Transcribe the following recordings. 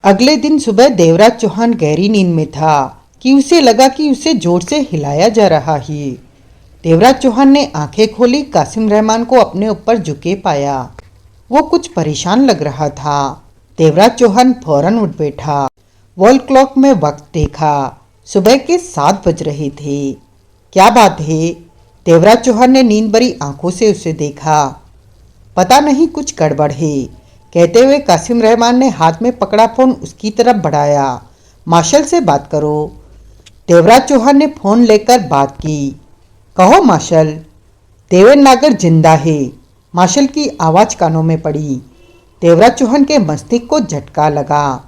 अगले दिन सुबह देवराज चौहान गहरी नींद में था कि उसे लगा कि उसे जोर से हिलाया जा रहा है। देवराज चौहान ने आंखें खोली, कासिम रहमान को अपने ऊपर झुके पाया। वो कुछ परेशान लग रहा था। देवराज चौहान फौरन उठ बैठा। वॉल क्लॉक में वक्त देखा। सुबह के 7 बज रहे थे। क्या बात है? देवराज चौहान ने नींद भरी आंखों से उसे देखा। पता नहीं, कुछ गड़बड़ है, कहते हुए कासिम रहमान ने हाथ में पकड़ा फोन उसकी तरफ बढ़ाया। मार्शल से बात करो। देवराज चौहान ने फोन लेकर बात की। कहो मार्शल। देवेन नागर जिंदा है। मार्शल की आवाज़ कानों में पड़ी। देवराज चौहान के मस्तिष्क को झटका लगा।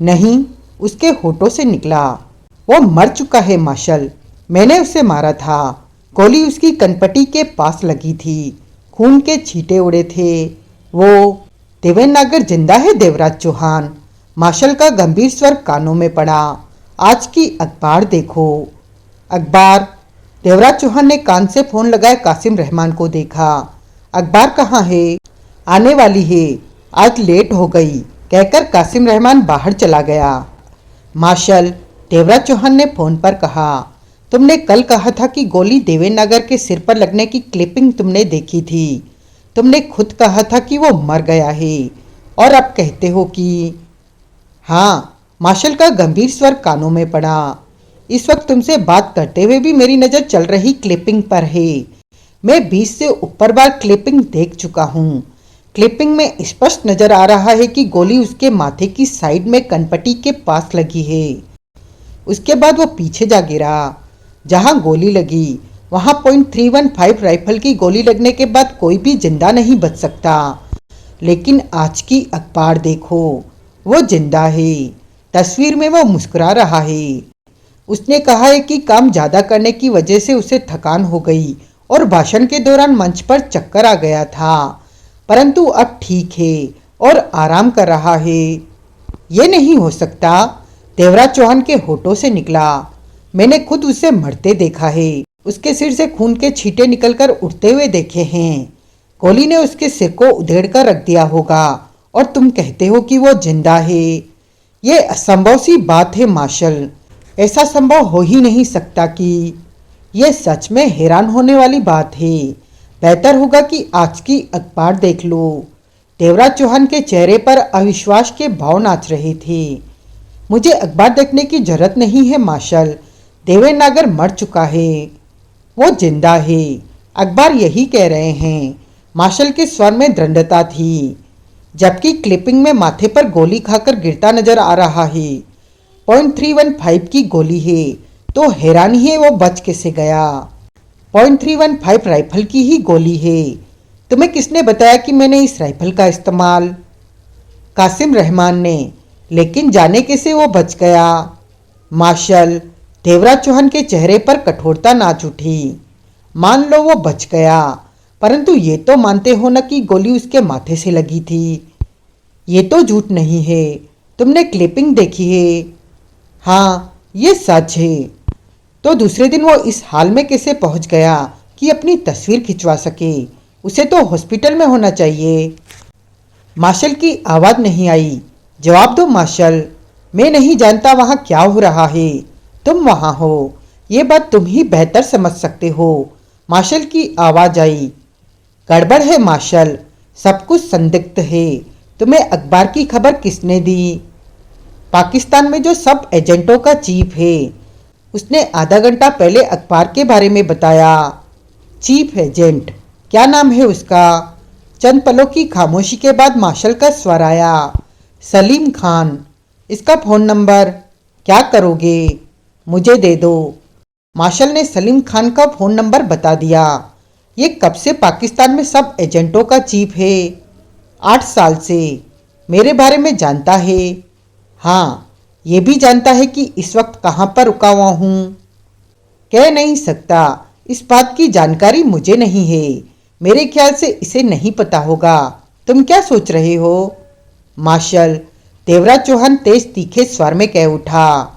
नहीं, उसके होठों से निकला। वो मर चुका है मार्शल। मैंने उसे मारा था। गोली उसकी कनपटी के पास लगी थी। खून के छींटे उड़े थे। वो देवेन नागर जिंदा है देवराज चौहान। मार्शल का गंभीर स्वर कानों में पड़ा। आज की अखबार देखो। अखबार? देवराज चौहान ने कान से फोन लगाए कासिम रहमान को देखा। अखबार कहाँ है? आने वाली है, आज लेट हो गई, कहकर कासिम रहमान बाहर चला गया। मार्शल, देवराज चौहान ने फोन पर कहा, तुमने कल कहा था कि गोली देवेन नागर के सिर पर लगने की क्लिपिंग तुमने देखी थी। तुमने खुद कहा था कि वो मर गया है, और अब कहते हो कि... हाँ, मार्शल का गंभीर स्वर कानों में पड़ा। इस वक्त तुमसे बात करते हुए भी मेरी नज़र चल रही क्लिपिंग पर है। मैं 20 से ऊपर बार क्लिपिंग देख चुका हूँ। क्लिपिंग में स्पष्ट नजर आ रहा है कि गोली उसके माथे की साइड में कनपटी के पास लगी है। उसके बाद वो पीछे जा गिरा। जहाँ गोली लगी वहाँ .315 राइफल की गोली लगने के बाद कोई भी जिंदा नहीं बच सकता। लेकिन आज की अखबार देखो, वो जिंदा है। तस्वीर में वो मुस्कुरा रहा है। उसने कहा है कि काम ज़्यादा करने की वजह से उसे थकान हो गई और भाषण के दौरान मंच पर चक्कर आ गया था, परंतु अब ठीक है और आराम कर रहा है। ये नहीं हो सकता, देवराज चौहान के होठों से निकला। मैंने खुद उसे मरते देखा है। उसके सिर से खून के छींटे निकलकर उठते हुए देखे हैं। गोली ने उसके सिर को उधेड़ कर रख दिया होगा, और तुम कहते हो कि वो जिंदा है। ये असंभव सी बात है मार्शल। ऐसा संभव हो ही नहीं सकता कि... ये सच में हैरान होने वाली बात है। बेहतर होगा कि आज की अखबार देख लो। देवराज चौहान के चेहरे पर अविश्वास के भाव नाच रहे थे। मुझे अखबार देखने की जरूरत नहीं है मार्शल। देवेन नागर मर चुका है। वो जिंदा है। अखबार यही कह रहे हैं। मार्शल के स्वर में दृढ़ता थी, जबकि क्लिपिंग में माथे पर गोली खाकर गिरता नजर आ रहा है। .315 की गोली है, तो हैरानी है वो बच कैसे गया। .315 राइफल की ही गोली है। तुम्हें किसने बताया कि मैंने इस राइफल का इस्तेमाल? कासिम रहमान ने। लेकिन जाने कैसे वो बच गया? मार्शल, देवराज चौहान के चेहरे पर कठोरता नाच उठी। मान लो वो बच गया, परंतु ये तो मानते हो ना कि गोली उसके माथे से लगी थी। ये तो झूठ नहीं है। तुमने क्लिपिंग देखी है। हाँ, ये सच है। तो दूसरे दिन वो इस हाल में कैसे पहुंच गया कि अपनी तस्वीर खिंचवा सके? उसे तो हॉस्पिटल में होना चाहिए। मार्शल की आवाज़ नहीं आई। जवाब दो मार्शल। मैं नहीं जानता वहाँ क्या हो रहा है। तुम वहाँ हो, ये बात तुम ही बेहतर समझ सकते हो। मार्शल की आवाज़ आई। गड़बड़ है मार्शल, सब कुछ संदिग्ध है। तुम्हें अखबार की खबर किसने दी? पाकिस्तान में जो सब एजेंटों का चीफ है, उसने आधा घंटा पहले अखबार के बारे में बताया। Chief agent? क्या नाम है उसका? चंद पलों की खामोशी के बाद मार्शल का स्वर आया। सलीम खान। इसका फ़ोन नंबर? क्या करोगे? मुझे दे दो। मार्शल ने सलीम खान का फ़ोन नंबर बता दिया। ये कब से पाकिस्तान में सब एजेंटों का चीफ है? 8 साल से। मेरे बारे में जानता है? हाँ, ये भी जानता है कि इस वक्त कहाँ पर रुका हुआ हूँ? कह नहीं सकता, इस बात की जानकारी मुझे नहीं है। मेरे ख्याल से इसे नहीं पता होगा। तुम क्या सोच रहे हो? मार्शल, देवराज चौहान तेज तीखे स्वर में कह उठा।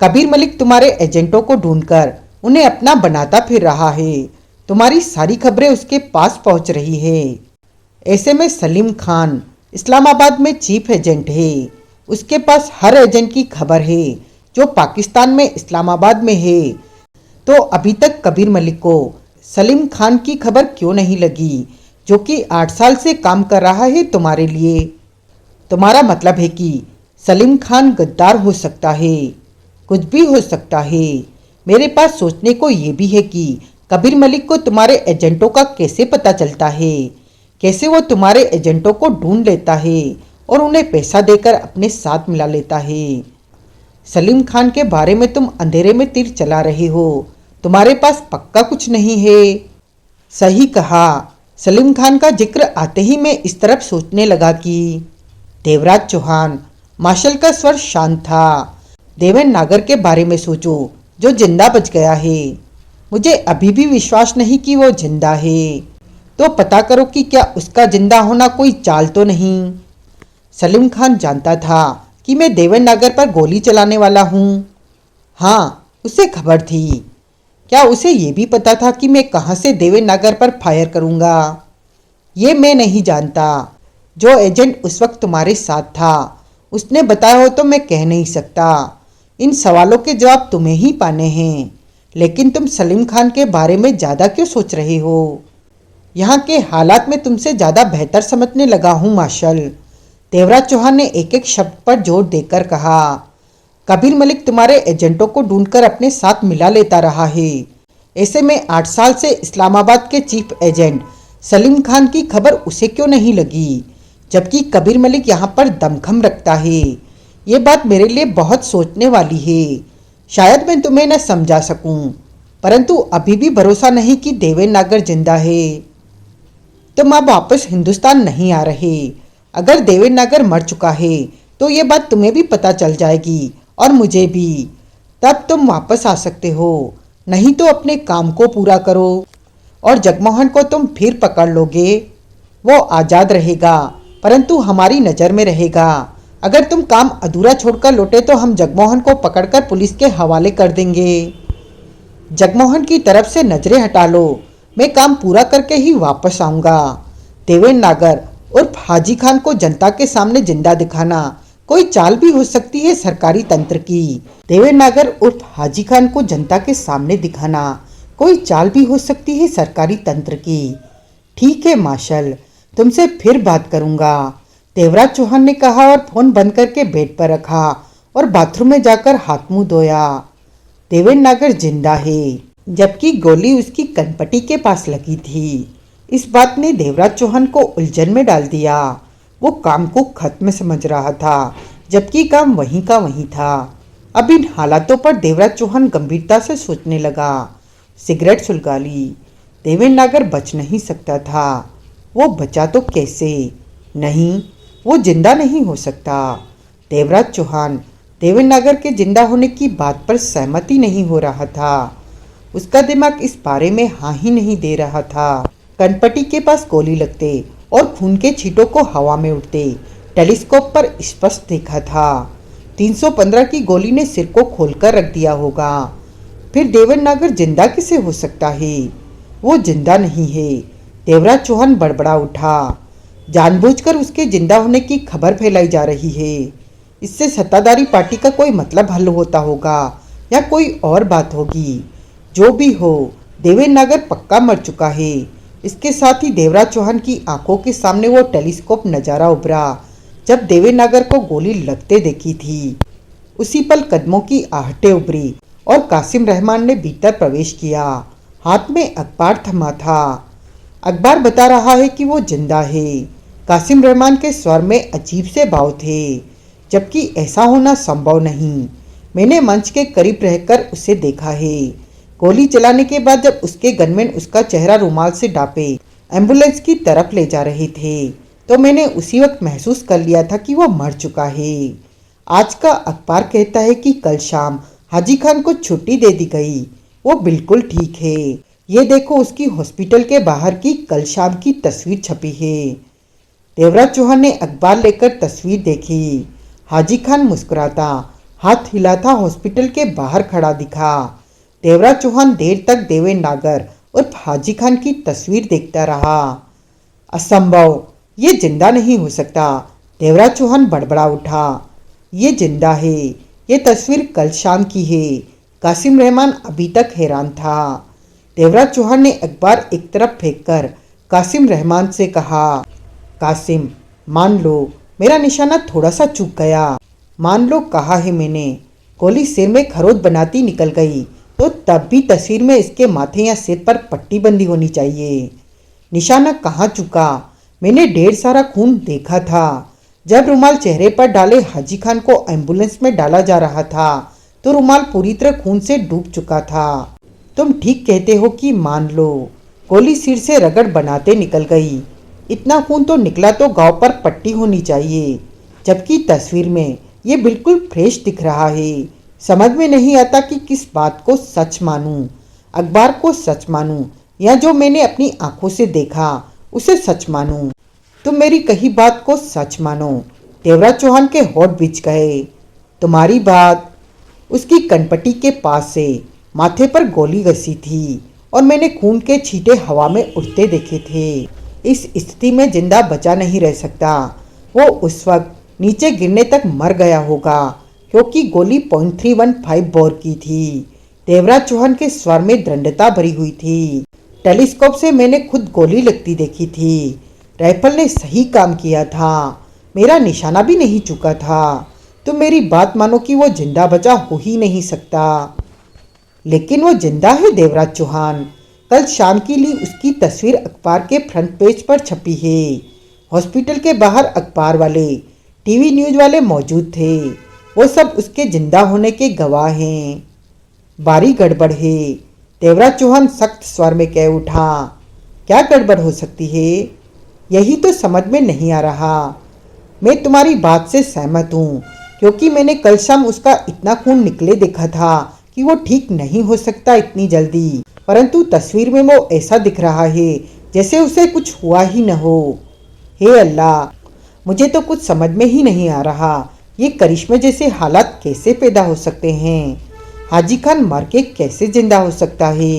कबीर मलिक तुम्हारे एजेंटों को ढूंढकर उन्हें अपना बनाता फिर रहा है। तुम्हारी सारी खबरें उसके पास पहुंच रही है। ऐसे में सलीम खान इस्लामाबाद में चीफ एजेंट है। उसके पास हर एजेंट की खबर है जो पाकिस्तान में इस्लामाबाद में है। तो अभी तक कबीर मलिक को सलीम खान की खबर क्यों नहीं लगी, जो कि 8 साल से काम कर रहा है तुम्हारे लिए? तुम्हारा मतलब है कि सलीम खान गद्दार हो सकता है? कुछ भी हो सकता है। मेरे पास सोचने को ये भी है कि कबीर मलिक को तुम्हारे एजेंटों का कैसे पता चलता है, कैसे वो तुम्हारे एजेंटों को ढूंढ लेता है और उन्हें पैसा देकर अपने साथ मिला लेता है। सलीम खान के बारे में तुम अंधेरे में तीर चला रहे हो, तुम्हारे पास पक्का कुछ नहीं है। सही कहा। सलीम खान का जिक्र आते ही मैं इस तरफ सोचने लगा कि देवराज चौहान, मार्शल का स्वर शांत था। देवेन नागर के बारे में सोचो जो जिंदा बच गया है। मुझे अभी भी विश्वास नहीं कि वो जिंदा है। तो पता करो कि क्या उसका जिंदा होना कोई चाल तो नहीं। सलीम खान जानता था कि मैं देवेन नागर पर गोली चलाने वाला हूँ। हाँ, उसे खबर थी। क्या उसे ये भी पता था कि मैं कहाँ से देवेन नागर पर फायर करूँगा? ये मैं नहीं जानता। जो एजेंट उस वक्त तुम्हारे साथ था उसने बताया हो तो मैं कह नहीं सकता। इन सवालों के जवाब तुम्हें ही पाने हैं। लेकिन तुम सलीम खान के बारे में ज़्यादा क्यों सोच रहे हो? यहाँ के हालात में तुमसे ज़्यादा बेहतर समझने लगा हूँ मार्शल। देवराज चौहान ने एक एक शब्द पर जोर देकर कहा। कबीर मलिक तुम्हारे एजेंटों को ढूंढकर अपने साथ मिला लेता रहा है। ऐसे में 8 साल से इस्लामाबाद के चीफ एजेंट सलीम खान की खबर उसे क्यों नहीं लगी, जबकि कबीर मलिक यहाँ पर दमखम रखता है? ये बात मेरे लिए बहुत सोचने वाली है। शायद मैं तुम्हें न समझा सकूं, परंतु अभी भी भरोसा नहीं कि देवेन नागर जिंदा है। तुम अब वापस हिंदुस्तान नहीं आ रहे। अगर देवेन नागर मर चुका है तो ये बात तुम्हें भी पता चल जाएगी और मुझे भी। तब तुम वापस आ सकते हो, नहीं तो अपने काम को पूरा करो। और जगमोहन को तुम फिर पकड़ लोगे। वो आज़ाद रहेगा, परंतु हमारी नज़र में रहेगा। अगर तुम काम अधूरा छोड़कर लौटे तो हम जगमोहन को पकड़कर पुलिस के हवाले कर देंगे। जगमोहन की तरफ से नजरें हटा लो, मैं काम पूरा करके ही वापस आऊँगा। देवेन नागर उर्फ हाजी खान को जनता के सामने जिंदा दिखाना कोई चाल भी हो सकती है सरकारी तंत्र की। देवेन नागर उर्फ हाजी खान को जनता के सामने दिखाना कोई चाल भी हो सकती है सरकारी तंत्र की। ठीक है मार्शल, तुमसे फिर बात करूंगा, देवराज चौहान ने कहा और फोन बंद करके बेड पर रखा और बाथरूम में जाकर हाथ मुंह धोया। देवेन नागर जिंदा है, जबकि गोली उसकी कनपटी के पास लगी थी। इस बात ने देवराज चौहान को उलझन में डाल दिया। वो काम को खत्म समझ रहा था, जबकि काम वहीं का वहीं था। अब इन हालातों पर देवराज चौहान गंभीरता से सोचने लगा। सिगरेट सुलगा ली। देवेन नागर बच नहीं सकता था। वो बचा तो कैसे? नहीं, वो जिंदा नहीं हो सकता। देवराज चौहान देवेन नागर के जिंदा होने की बात पर सहमति नहीं हो रहा था। उसका दिमाग इस बारे में हाँ ही नहीं दे रहा था। कनपटी के पास गोली लगते और खून के छींटों को हवा में उड़ते टेलीस्कोप पर स्पष्ट देखा था। 315 की गोली ने सिर को खोलकर रख दिया होगा। फिर देवेन नागर जिंदा कैसे हो सकता है? वो जिंदा नहीं है। देवराज चौहान बड़बड़ा उठा। जानबूझकर उसके जिंदा होने की खबर फैलाई जा रही है। इससे सत्ताधारी पार्टी का कोई मतलब हल होता होगा या कोई और बात होगी। जो भी हो, देवेन नागर पक्का मर चुका है। इसके साथ ही देवराज चौहान की आंखों के सामने वो टेलीस्कोप नज़ारा उभरा जब देवेन नागर को गोली लगते देखी थी। उसी पल कदमों की आहटें उभरी और कासिम रहमान ने भीतर प्रवेश किया। हाथ में अखबार थमा था। अखबार बता रहा है कि वो जिंदा है। कासिम रहमान के स्वर में अजीब से भाव थे, जबकि ऐसा होना संभव नहीं। मैंने मंच के करीब रहकर उसे देखा है। गोली चलाने के बाद जब उसके गनमैन उसका चेहरा रुमाल से ढांपे एम्बुलेंस की तरफ ले जा रहे थे तो मैंने उसी वक्त महसूस कर लिया था कि वो मर चुका है। आज का अखबार कहता है कि कल शाम हाजी खान को छुट्टी दे दी गई। वो बिल्कुल ठीक है। ये देखो, उसकी हॉस्पिटल के बाहर की कल शाम की तस्वीर छपी है। देवराज चौहान ने अखबार लेकर तस्वीर देखी। हाजी खान मुस्कुराता, हाथ हिलाता हॉस्पिटल के बाहर खड़ा दिखा। देवराज चौहान देर तक देवेन नागर उर्फ हाजी खान की तस्वीर देखता रहा। असंभव, ये जिंदा नहीं हो सकता। देवराज चौहान बड़बड़ा उठा। ये जिंदा है। ये तस्वीर कल शाम की है। कासिम रहमान अभी तक हैरान था। देवराज चौहान ने अखबार एक तरफ फेंककर कासिम रहमान से कहा, कासिम, मान लो मेरा निशाना थोड़ा सा चूक गया। मान लो कहा है मैंने। गोली सिर में खरोच बनाती निकल गई तो तब भी तस्वीर में इसके माथे या सिर पर पट्टी बंदी होनी चाहिए। निशाना कहाँ चुका? मैंने ढेर सारा खून देखा था। जब रुमाल चेहरे पर डाले हाजी खान को एम्बुलेंस में डाला जा रहा था तो रुमाल पूरी तरह खून से डूब चुका था। तुम ठीक कहते हो कि मान लो। गोली सिर से रगड़ बनाते निकल गई। इतना खून तो निकला तो गांव पर पट्टी होनी चाहिए, जबकि तस्वीर में ये बिल्कुल फ्रेश दिख रहा है। समझ में नहीं आता कि किस बात को सच मानूं, अखबार को सच मानूं या जो मैंने अपनी आंखों से देखा उसे सच मानूं। तुम मेरी कही बात को सच मानो। देवराज चौहान के होठ बिछ गए। तुम्हारी बात? उसकी कनपटी के पास से माथे पर गोली घसी थी और मैंने खून के छींटे हवा में उड़ते देखे थे। इस स्थिति में जिंदा बचा नहीं रह सकता। वो उस वक्त नीचे गिरने तक मर गया होगा क्योंकि गोली .315 बोर की थी। देवराज चौहान के स्वर में दृढ़ता भरी हुई थी। टेलीस्कोप से मैंने खुद गोली लगती देखी थी। राइफल ने सही काम किया था। मेरा निशाना भी नहीं चुका था। तुम मेरी बात मानो कि वो जिंदा बचा हो ही नहीं सकता। लेकिन वो जिंदा है देवराज चौहान। कल शाम की ली उसकी तस्वीर अखबार के फ्रंट पेज पर छपी है। हॉस्पिटल के बाहर अखबार वाले, टीवी न्यूज़ वाले मौजूद थे। वो सब उसके जिंदा होने के गवाह हैं। बारी गड़बड़ है। देवराज चौहान सख्त स्वर में कह उठा। क्या गड़बड़ हो सकती है? यही तो समझ में नहीं आ रहा। मैं तुम्हारी बात से सहमत हूँ क्योंकि मैंने कल शाम उसका इतना खून निकले देखा था कि वो ठीक नहीं हो सकता इतनी जल्दी। परंतु तस्वीर में वो ऐसा दिख रहा है जैसे उसे कुछ हुआ ही न हो। हे अल्लाह, मुझे तो कुछ समझ में ही नहीं आ रहा। ये करिश्मे जैसे हालात कैसे पैदा हो सकते हैं? हाजी खान मर के कैसे जिंदा हो सकता है?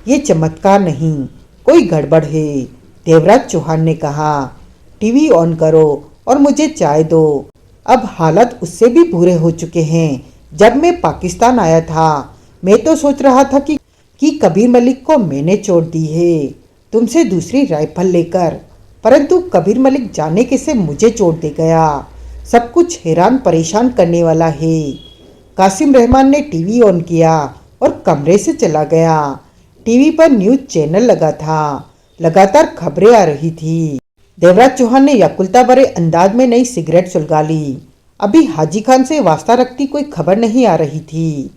ये चमत्कार नहीं, कोई गड़बड़ है। देवराज चौहान ने कहा। टीवी ऑन करो और मुझे चाय दो। अब हालात उससे भी बुरे हो चुके हैं। जब मैं पाकिस्तान आया था मैं तो सोच रहा था कि कबीर मलिक को मैंने चोट दी है तुमसे दूसरी राइफल लेकर, परंतु कबीर मलिक जाने कैसे मुझे चोट दे गया। सब कुछ हैरान परेशान करने वाला है। कासिम रहमान ने टीवी ऑन किया और कमरे से चला गया। टीवी पर न्यूज़ चैनल लगा था। लगातार खबरें आ रही थी। देवराज चौहान ने व्याकुलता भरे अंदाज में नई सिगरेट सुलगा ली। अभी हाजी खान से वास्ता रखती कोई खबर नहीं आ रही थी।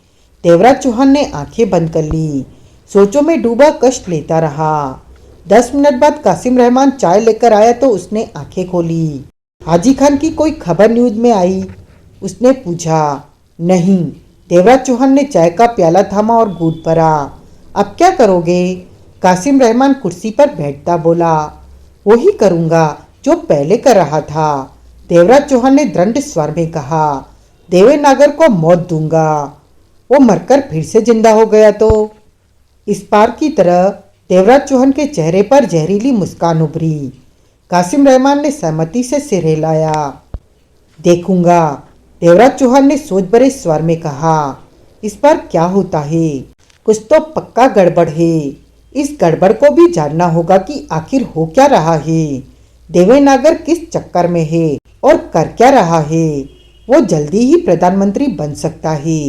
देवराज चौहान ने आंखें बंद कर ली। सोचों में डूबा कष्ट लेता रहा। 10 मिनट बाद कासिम रहमान चाय लेकर आया तो उसने आंखें खोली। हाजी खान की कोई खबर न्यूज में आई? उसने पूछा। नहीं। देवराज चौहान ने चाय का प्याला थामा और घूंट भरा। अब क्या करोगे? कासिम रहमान कुर्सी पर बैठता बोला। वही करूँगा जो पहले कर रहा था। देवराज चौहान ने दृढ़ स्वर में कहा। देवेनागर को मौत दूंगा। वो मरकर फिर से जिंदा हो गया तो? इस पार की तरह देवराज चौहान के चेहरे पर जहरीली मुस्कान उभरी। कासिम रहमान ने सहमति से सिर हिलाया। देखूंगा, देवराज चौहान ने सोच भरे स्वर में कहा। इस बार क्या होता है? कुछ तो पक्का गड़बड़ है। इस गड़बड़ को भी जानना होगा कि आखिर हो क्या रहा है। देवेनागर किस चक्कर में है और कर क्या रहा है? वो जल्दी ही प्रधानमंत्री बन सकता है।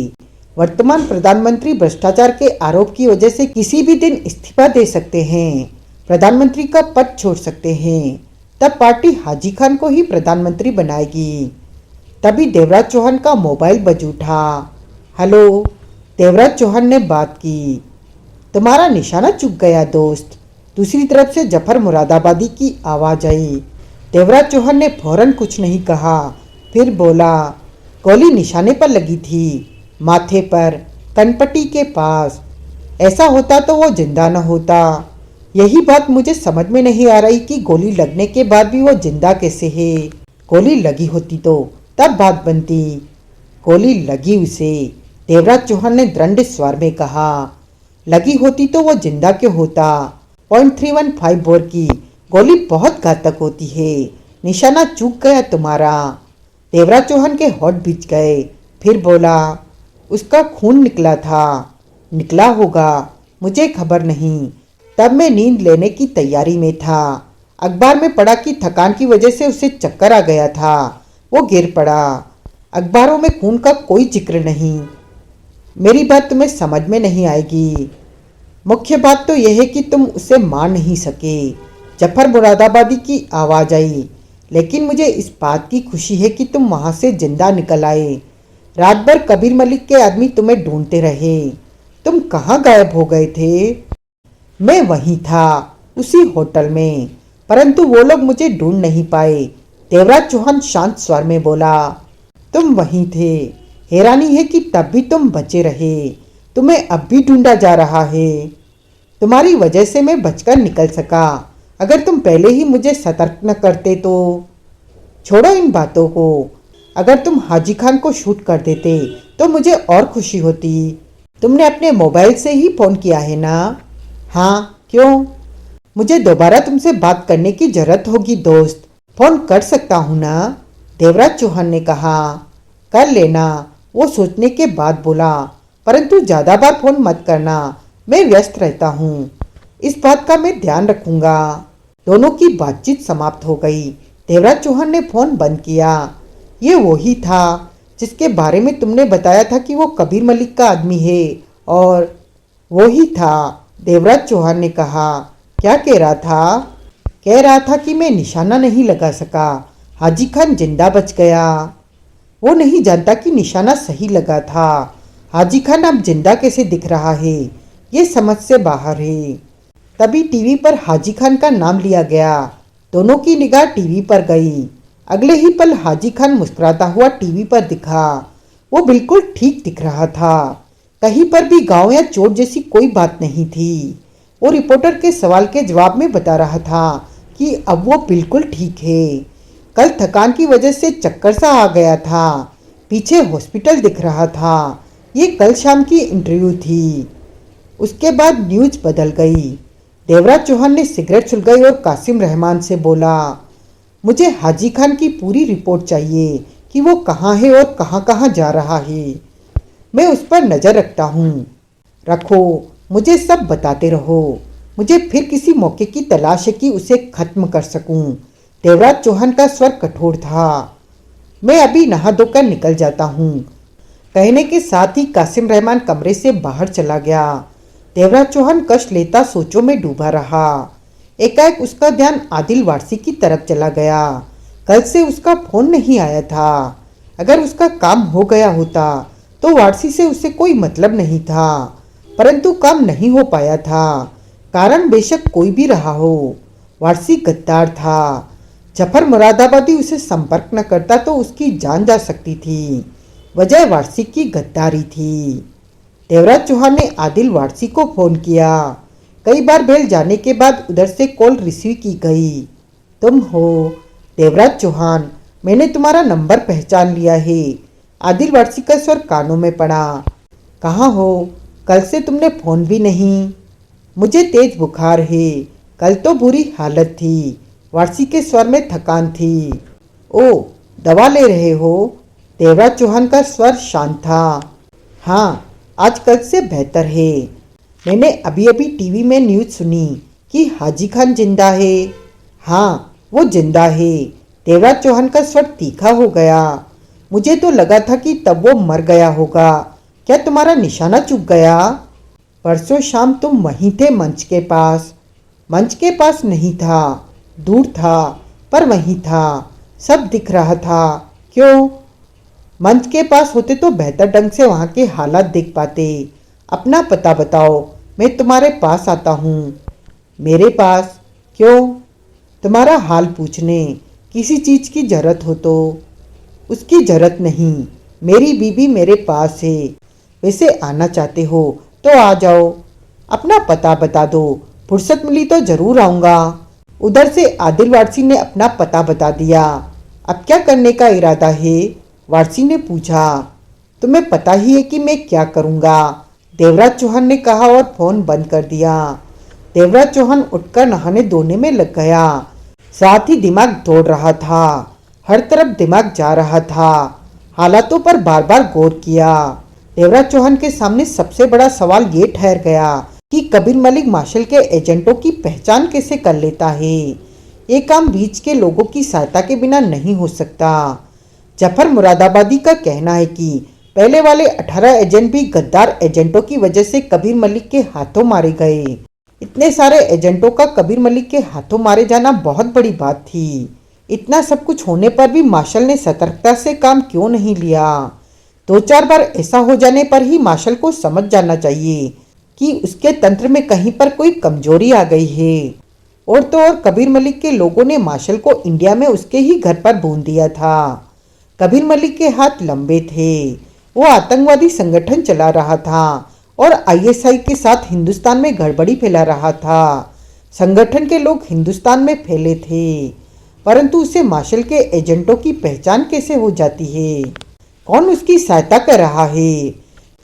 वर्तमान प्रधानमंत्री भ्रष्टाचार के आरोप की वजह से किसी भी दिन इस्तीफा दे सकते हैं, प्रधानमंत्री का पद छोड़ सकते हैं। तब पार्टी हाजी खान को ही प्रधानमंत्री बनाएगी। तभी देवराज चौहान का मोबाइल बज उठा। हेलो, देवराज चौहान ने बात की। तुम्हारा निशाना चूक गया दोस्त। दूसरी तरफ से जफर मुरादाबादी की आवाज़ आई। देवराज चौहान ने फौरन कुछ नहीं कहा, फिर बोला। गोली निशाने पर लगी थी, माथे पर, कनपटी के पास। ऐसा होता तो वो जिंदा न होता। यही बात मुझे समझ में नहीं आ रही कि गोली लगने के बाद भी वो जिंदा कैसे है। गोली लगी होती तो तब बात बनती। गोली लगी उसे, देवराज चौहान ने दृढ़ स्वर में कहा। लगी होती तो वो जिंदा क्यों होता? .315 बोर की गोली बहुत घातक होती है। निशाना चूक गया तुम्हारा। देवराज चौहान के होठ भींच गए। फिर बोला, उसका खून निकला था। निकला होगा, मुझे खबर नहीं। तब मैं नींद लेने की तैयारी में था। अखबार में पढ़ा कि थकान की वजह से उसे चक्कर आ गया था, वो गिर पड़ा। अखबारों में खून का कोई जिक्र नहीं। मेरी बात तुम्हें समझ में नहीं आएगी। मुख्य बात तो यह है कि तुम उसे मार नहीं सके। जफर मुरादाबादी की आवाज़ आई। लेकिन मुझे इस बात की खुशी है कि तुम वहाँ से जिंदा निकल आए। रात भर कबीर मलिक के आदमी तुम्हें ढूंढते रहे। तुम कहाँ गायब हो गए थे? मैं वहीं था, उसी होटल में, परंतु वो लोग मुझे ढूंढ नहीं पाए। देवराज चौहान शांत स्वर में बोला। तुम वहीं थे। हैरानी है कि तब भी तुम बचे रहे। तुम्हें अब भी ढूंढा जा रहा है। तुम्हारी वजह से मैं बचकर निकल सका। अगर तुम पहले ही मुझे सतर्क न करते तो। छोड़ो इन बातों को। अगर तुम हाजी खान को शूट कर देते तो मुझे और खुशी होती। तुमने अपने मोबाइल से ही फ़ोन किया है ना? हाँ, क्यों? मुझे दोबारा तुमसे बात करने की जरूरत होगी दोस्त। फ़ोन कर सकता हूँ ना? देवराज चौहान ने कहा। कर लेना, वो सोचने के बाद बोला। परंतु ज़्यादा बार फ़ोन मत करना, मैं व्यस्त रहता हूँ। इस बात का मैं ध्यान रखूँगा। दोनों की बातचीत समाप्त हो गई। देवराज चौहान ने फ़ोन बंद किया। ये वही था जिसके बारे में तुमने बताया था कि वो कबीर मलिक का आदमी है। और वही था, देवराज चौहान ने कहा। क्या कह रहा था? कह रहा था कि मैं निशाना नहीं लगा सका। हाजी खान जिंदा बच गया। वो नहीं जानता कि निशाना सही लगा था। हाजी खान अब जिंदा कैसे दिख रहा है, ये समझ से बाहर है। तभी टीवी पर हाजी खान का नाम लिया गया। दोनों की निगाह टीवी पर गई। अगले ही पल हाजी खान मुस्कुराता हुआ टीवी पर दिखा। वो बिल्कुल ठीक दिख रहा था। कहीं पर भी गांव या चोट जैसी कोई बात नहीं थी। वो रिपोर्टर के सवाल के जवाब में बता रहा था कि अब वो बिल्कुल ठीक है। कल थकान की वजह से चक्कर सा आ गया था। पीछे हॉस्पिटल दिख रहा था। ये कल शाम की इंटरव्यू थी। उसके बाद न्यूज बदल गई। देवराज चौहान ने सिगरेट सुलगाई और कासिम रहमान से बोला, मुझे हाजी खान की पूरी रिपोर्ट चाहिए कि वो कहाँ है और कहाँ कहाँ जा रहा है। मैं उस पर नज़र रखता हूँ। रखो, मुझे सब बताते रहो। मुझे फिर किसी मौके की तलाश है कि उसे खत्म कर सकूं। देवराज चौहान का स्वर कठोर था। मैं अभी नहा धोकर निकल जाता हूँ। कहने के साथ ही कासिम रहमान कमरे से बाहर चला गया। देवराज चौहान कष्ट लेता सोचों में डूबा रहा। एकाएक उसका ध्यान आदिल वारसी की तरफ चला गया। कल से उसका फोन नहीं आया था। अगर उसका काम हो गया होता तो वारसी से उसे कोई मतलब नहीं था, परंतु काम नहीं हो पाया था। कारण बेशक कोई भी रहा हो, वारसी गद्दार था। जफर मुरादाबादी उसे संपर्क न करता तो उसकी जान जा सकती थी। वजह वारसी की गद्दारी थी। देवराज चौहान ने आदिल वारसी को फोन किया। कई बार बेल जाने के बाद उधर से कॉल रिसीव की गई। तुम हो? देवराज चौहान, मैंने तुम्हारा नंबर पहचान लिया है। आदिल वारसी का स्वर कानों में पड़ा। कहाँ हो? कल से तुमने फ़ोन भी नहीं। मुझे तेज बुखार है। कल तो बुरी हालत थी। वारसी के स्वर में थकान थी। ओ, दवा ले रहे हो? देवराज चौहान का स्वर शांत था। हाँ, आज कल से बेहतर है। मैंने अभी अभी टीवी में न्यूज़ सुनी कि हाजी खान जिंदा है। हाँ, वो जिंदा है। देवराज चौहान का स्वर तीखा हो गया। मुझे तो लगा था कि तब वो मर गया होगा। क्या तुम्हारा निशाना चूक गया? परसों शाम तुम वहीं थे मंच के पास। मंच के पास नहीं था, दूर था, पर वहीं था। सब दिख रहा था। क्यों? मंच के पास होते तो बेहतर ढंग से वहाँ के हालात देख पाते। अपना पता बताओ, मैं तुम्हारे पास आता हूँ। मेरे पास? क्यों? तुम्हारा हाल पूछने। किसी चीज़ की जरूरत हो तो। उसकी जरूरत नहीं, मेरी बीबी मेरे पास है। वैसे आना चाहते हो तो आ जाओ। अपना पता बता दो, फुर्सत मिली तो ज़रूर आऊँगा। उधर से आदिल वारसी ने अपना पता बता दिया। अब क्या करने का इरादा है? वारसी ने पूछा। तुम्हें पता ही है कि मैं क्या करूँगा, देवराज चौहान ने कहा और फ़ोन बंद कर दिया। देवराज चौहान उठकर नहाने धोने में लग गया। साथ ही दिमाग दौड़ रहा था। हर तरफ दिमाग जा रहा था। हालातों पर बार बार गौर किया। देवराज चौहान के सामने सबसे बड़ा सवाल ये ठहर गया कि कबीर मलिक मार्शल के एजेंटों की पहचान कैसे कर लेता है। ये काम बीच के लोगों की सहायता के बिना नहीं हो सकता। जफर मुरादाबादी का कहना है कि पहले वाले 18 एजेंट भी गद्दार एजेंटों की वजह से कबीर मलिक के हाथों मारे गए। इतने सारे एजेंटों का कबीर मलिक के हाथों मारे जाना बहुत बड़ी बात थी। इतना सब कुछ होने पर भी मार्शल ने सतर्कता से काम क्यों नहीं लिया? 2-4 बार ऐसा हो जाने पर ही मार्शल को समझ जाना चाहिए कि उसके तंत्र में कहीं पर कोई कमजोरी आ गई है। और तो और कबीर मलिक के लोगों ने मार्शल को इंडिया में उसके ही घर पर भून दिया था। कबीर मलिक के हाथ लंबे थे। वो आतंकवादी संगठन चला रहा था और आईएसआई के साथ हिंदुस्तान में गड़बड़ी फैला रहा था। संगठन के लोग हिंदुस्तान में फैले थे, परंतु उसे मार्शल के एजेंटों की पहचान कैसे हो जाती है? कौन उसकी सहायता कर रहा है?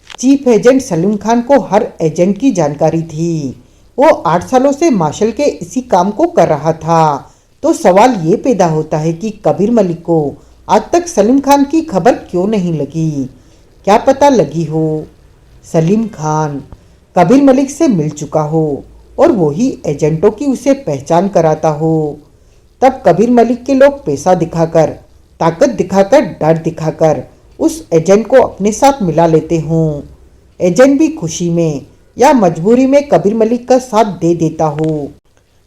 चीफ एजेंट सलीम खान को हर एजेंट की जानकारी थी। वो 8 सालों से मार्शल के इसी काम को कर रहा था। तो सवाल ये पैदा होता है कि कबीर मलिक को आज तक सलीम खान की खबर क्यों नहीं लगी? क्या पता लगी हो सलीम खान कबीर मलिक से मिल चुका हो और वही एजेंटों की उसे पहचान कराता हो। तब कबीर मलिक के लोग पैसा दिखाकर, ताकत दिखाकर, डर दिखाकर उस एजेंट को अपने साथ मिला लेते हों। एजेंट भी खुशी में या मजबूरी में कबीर मलिक का साथ दे देता हो,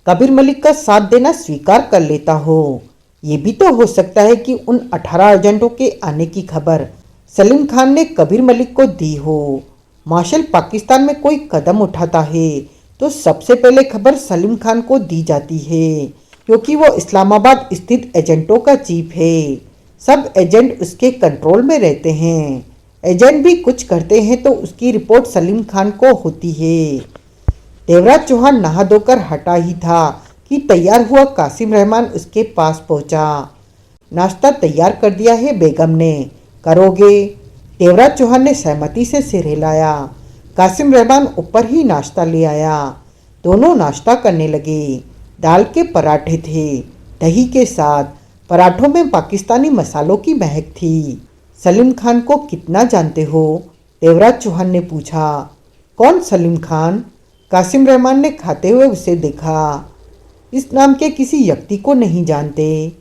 कबीर मलिक का साथ देना स्वीकार कर लेता हो। ये भी तो हो सकता है कि उन 18 एजेंटों के आने की खबर सलीम खान ने कबीर मलिक को दी हो। मार्शल पाकिस्तान में कोई कदम उठाता है तो सबसे पहले खबर सलीम खान को दी जाती है, क्योंकि वो इस्लामाबाद स्थित एजेंटों का चीफ है। सब एजेंट उसके कंट्रोल में रहते हैं। एजेंट भी कुछ करते हैं तो उसकी रिपोर्ट सलीम खान को होती है। देवराज चौहान नहा धोकर हटा ही था कि तैयार हुआ कासिम रहमान उसके पास पहुंचा। नाश्ता तैयार कर दिया है बेगम ने, करोगे? देवराज चौहान ने सहमति से सिर हिलाया। कासिम रहमान ऊपर ही नाश्ता ले आया। दोनों नाश्ता करने लगे। दाल के पराठे थे, दही के साथ। पराठों में पाकिस्तानी मसालों की महक थी। सलीम खान को कितना जानते हो? देवराज चौहान ने पूछा। कौन सलीम खान? कासिम रहमान ने खाते हुए उसे देखा। इस नाम के किसी व्यक्ति को नहीं जानते?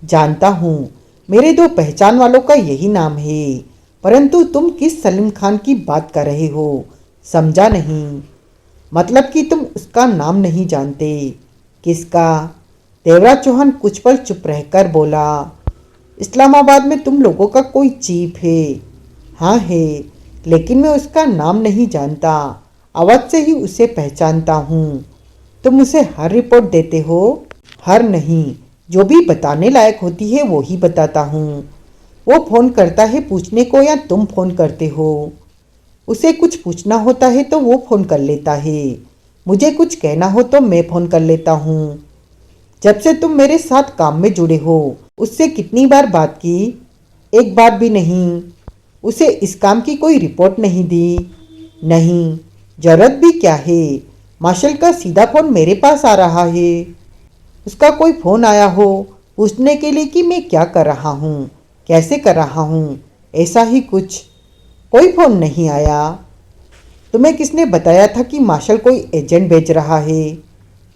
जानता हूँ, मेरे 2 पहचान वालों का यही नाम है, परंतु तुम किस सलीम खान की बात कर रहे हो? समझा नहीं। मतलब कि तुम उसका नाम नहीं जानते? किसका? देवराज चौहान कुछ पल चुप रहकर बोला। इस्लामाबाद में तुम लोगों का कोई चीफ है। हाँ है, लेकिन मैं उसका नाम नहीं जानता। आवाज़ से ही उसे पहचानता हूँ। तुम उसे हर रिपोर्ट देते हो? हर नहीं, जो भी बताने लायक होती है वो ही बताता हूँ। वो फ़ोन करता है पूछने को या तुम फ़ोन करते हो? उसे कुछ पूछना होता है तो वो फ़ोन कर लेता है। मुझे कुछ कहना हो तो मैं फ़ोन कर लेता हूँ। जब से तुम मेरे साथ काम में जुड़े हो उससे कितनी बार बात की? एक बार भी नहीं। उसे इस काम की कोई रिपोर्ट नहीं दी? नहीं। जरूरत भी क्या है? मार्शल का सीधा फ़ोन मेरे पास आ रहा है। उसका कोई फ़ोन आया हो पूछने के लिए कि मैं क्या कर रहा हूँ, कैसे कर रहा हूँ, ऐसा ही कुछ? कोई फ़ोन नहीं आया। तुम्हें किसने बताया था कि मार्शल कोई एजेंट भेज रहा है?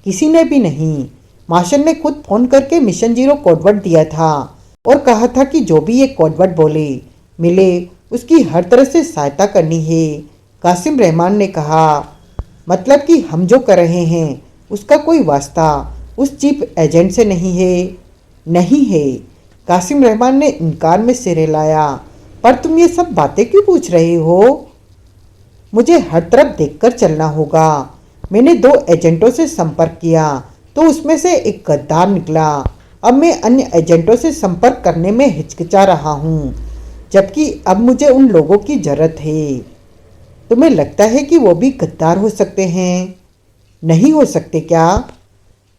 किसी ने भी नहीं। मार्शल ने खुद फ़ोन करके मिशन 0 कोडवर्ड दिया था और कहा था कि जो भी ये कोडवर्ड बोले मिले उसकी हर तरह से सहायता करनी है। कासिम रहमान ने कहा। मतलब कि हम जो कर रहे हैं उसका कोई वास्ता उस चीफ एजेंट से नहीं है? नहीं है। कासिम रहमान ने इनकार में सिर हिलाया। पर तुम ये सब बातें क्यों पूछ रहे हो? मुझे हर तरफ देखकर चलना होगा। मैंने 2 एजेंटों से संपर्क किया तो उसमें से एक गद्दार निकला। अब मैं अन्य एजेंटों से संपर्क करने में हिचकिचा रहा हूँ, जबकि अब मुझे उन लोगों की जरूरत है। तुम्हें लगता है कि वो भी गद्दार हो सकते हैं? नहीं हो सकते क्या?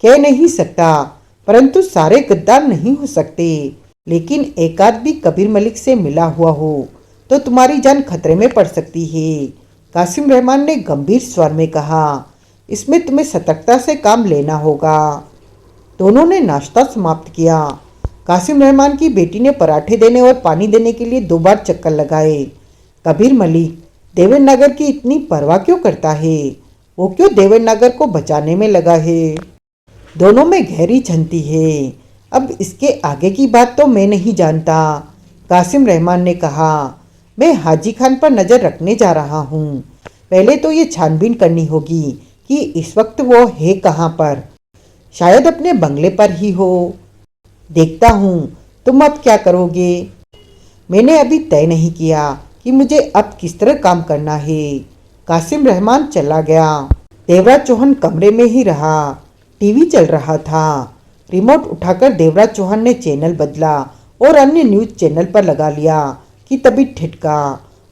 कह नहीं सकता, परंतु सारे गद्दार नहीं हो सकते। लेकिन एक आध भी कबीर मलिक से मिला हुआ हो तो तुम्हारी जान खतरे में पड़ सकती है। कासिम रहमान ने गंभीर स्वर में कहा। इसमें तुम्हें सतर्कता से काम लेना होगा। दोनों ने नाश्ता समाप्त किया। कासिम रहमान की बेटी ने पराठे देने और पानी देने के लिए 2 बार चक्कर लगाए। कबीर मलिक देवेंद्र नागर की इतनी परवाह क्यों करता है? वो क्यों देवेंद्र नागर को बचाने में लगा है? दोनों में गहरी झंती है। अब इसके आगे की बात तो मैं नहीं जानता, कासिम रहमान ने कहा। मैं हाजी खान पर नज़र रखने जा रहा हूँ। पहले तो ये छानबीन करनी होगी कि इस वक्त वो है कहाँ पर। शायद अपने बंगले पर ही हो। देखता हूँ तुम अब क्या करोगे। मैंने अभी तय नहीं किया कि मुझे अब किस तरह काम करना है। कासिम रहमान चला गया। देवराज चौहान कमरे में ही रहा। टीवी चल रहा था। रिमोट उठाकर देवराज चौहान ने चैनल बदला और अन्य न्यूज़ चैनल पर लगा लिया कि तभी ठिठका।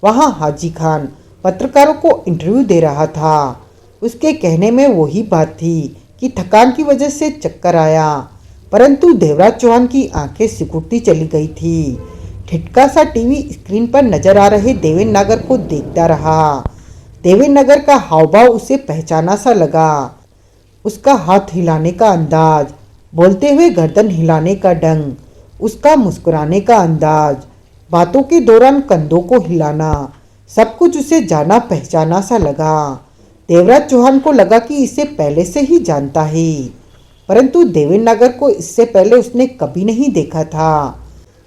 वहाँ हाजी खान पत्रकारों को इंटरव्यू दे रहा था। उसके कहने में वही बात थी कि थकान की वजह से चक्कर आया, परंतु देवराज चौहान की आंखें सिकुड़ती चली गई थी। ठिठका सा टीवी स्क्रीन पर नजर आ रहे देवेंद्र नागर को देखता रहा। देवेंद्र नागर का हाव भाव उसे पहचाना सा लगा। उसका हाथ हिलाने का अंदाज, बोलते हुए गर्दन हिलाने का ढंग, उसका मुस्कुराने का अंदाज, बातों के दौरान कंधों को हिलाना, सब कुछ उसे जाना पहचाना सा लगा। देवराज चौहान को लगा कि इसे पहले से ही जानता है, परंतु देवेंद्र नागर को इससे पहले उसने कभी नहीं देखा था।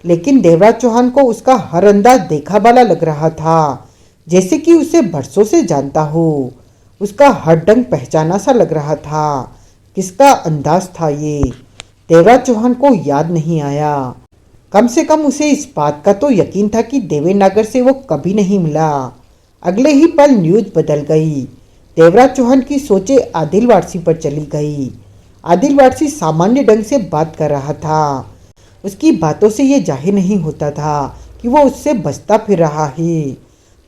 लेकिन देवराज चौहान को उसका हर अंदाज देखा वाला लग रहा था, जैसे कि उसे बरसों से जानता हो। उसका हर ढंग पहचाना सा लग रहा था। किसका अंदाज था ये? देवराज चौहान को याद नहीं आया। कम से कम उसे इस बात का तो यकीन था कि देवेंद्र नागर से वो कभी नहीं मिला। अगले ही पल न्यूज़ बदल गई। देवराज चौहान की सोचें आदिल वारसी पर चली गई। आदिल वारसी सामान्य ढंग से बात कर रहा था। उसकी बातों से ये जाहिर नहीं होता था कि वो उससे बचता फिर रहा है।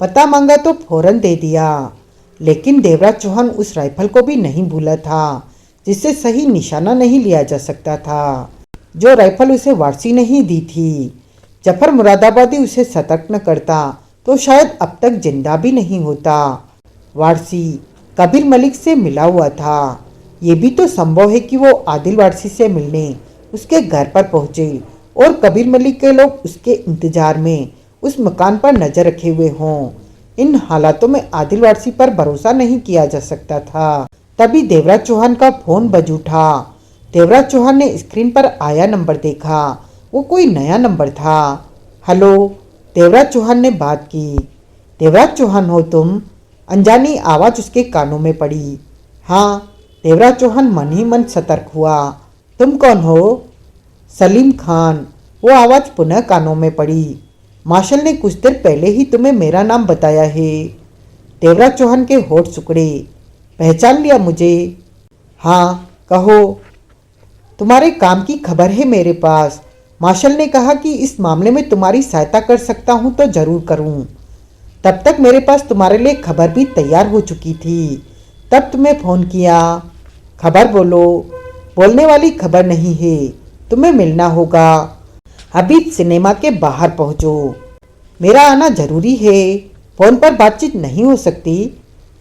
पता मांगा तो फौरन दे दिया, लेकिन देवराज चौहान उस राइफल को भी नहीं भूला था जिससे सही निशाना नहीं लिया जा सकता था। जो राइफल उसे वारसी ने ही दी थी। जफर मुरादाबादी उसे सतर्क न करता तो शायद अब तक जिंदा भी नहीं होता। वारसी कबीर मलिक से मिला हुआ था। ये भी तो संभव है कि वो आदिल वारसी से मिलने उसके घर पर पहुंचे और कबीर मलिक के लोग उसके इंतजार में उस मकान पर नजर रखे हुए हों। इन हालातों में आदिल वारसी पर भरोसा नहीं किया जा सकता था। तभी देवराज चौहान का फोन बज उठा। देवराज चौहान ने स्क्रीन पर आया नंबर देखा। वो कोई नया नंबर था। हेलो, देवराज चौहान ने बात की। देवराज चौहान हो तुम? अनजानी आवाज़ उसके कानों में पड़ी। हाँ, देवराज चौहान मन ही मन सतर्क हुआ। तुम कौन हो? सलीम खान। वो आवाज़ पुनः कानों में पड़ी। मार्शल ने कुछ देर पहले ही तुम्हें मेरा नाम बताया है। देवराज चौहान के होठ सिकुड़े। पहचान लिया मुझे? हाँ, कहो। तुम्हारे काम की खबर है मेरे पास। मार्शल ने कहा कि इस मामले में तुम्हारी सहायता कर सकता हूँ तो ज़रूर करूँ। तब तक मेरे पास तुम्हारे लिए खबर भी तैयार हो चुकी थी, तब तुम्हें फ़ोन किया। खबर बोलो। बोलने वाली खबर नहीं है, तुम्हें मिलना होगा। अभी सिनेमा के बाहर पहुँचो। मेरा आना जरूरी है, फ़ोन पर बातचीत नहीं हो सकती,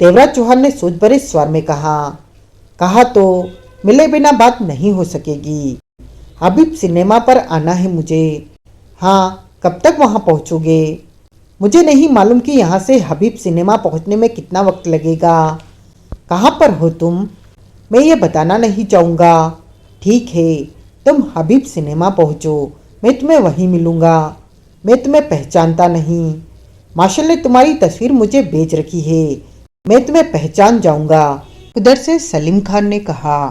देवराज चौहान ने सोच भरे स्वर में कहा। कहा तो मिले बिना बात नहीं हो सकेगी। अभी सिनेमा पर आना है मुझे। हाँ, कब तक वहाँ पहुँचोगे? मुझे नहीं मालूम कि यहाँ से हबीब सिनेमा पहुँचने में कितना वक्त लगेगा। कहाँ पर हो तुम? मैं ये बताना नहीं चाहूँगा। ठीक है, तुम हबीब सिनेमा पहुँचो, मैं तुम्हें वहीं मिलूँगा। मैं तुम्हें पहचानता नहीं। मार्शल ने तुम्हारी तस्वीर मुझे भेज रखी है, मैं तुम्हें पहचान जाऊँगा। उधर से सलीम खान ने कहा।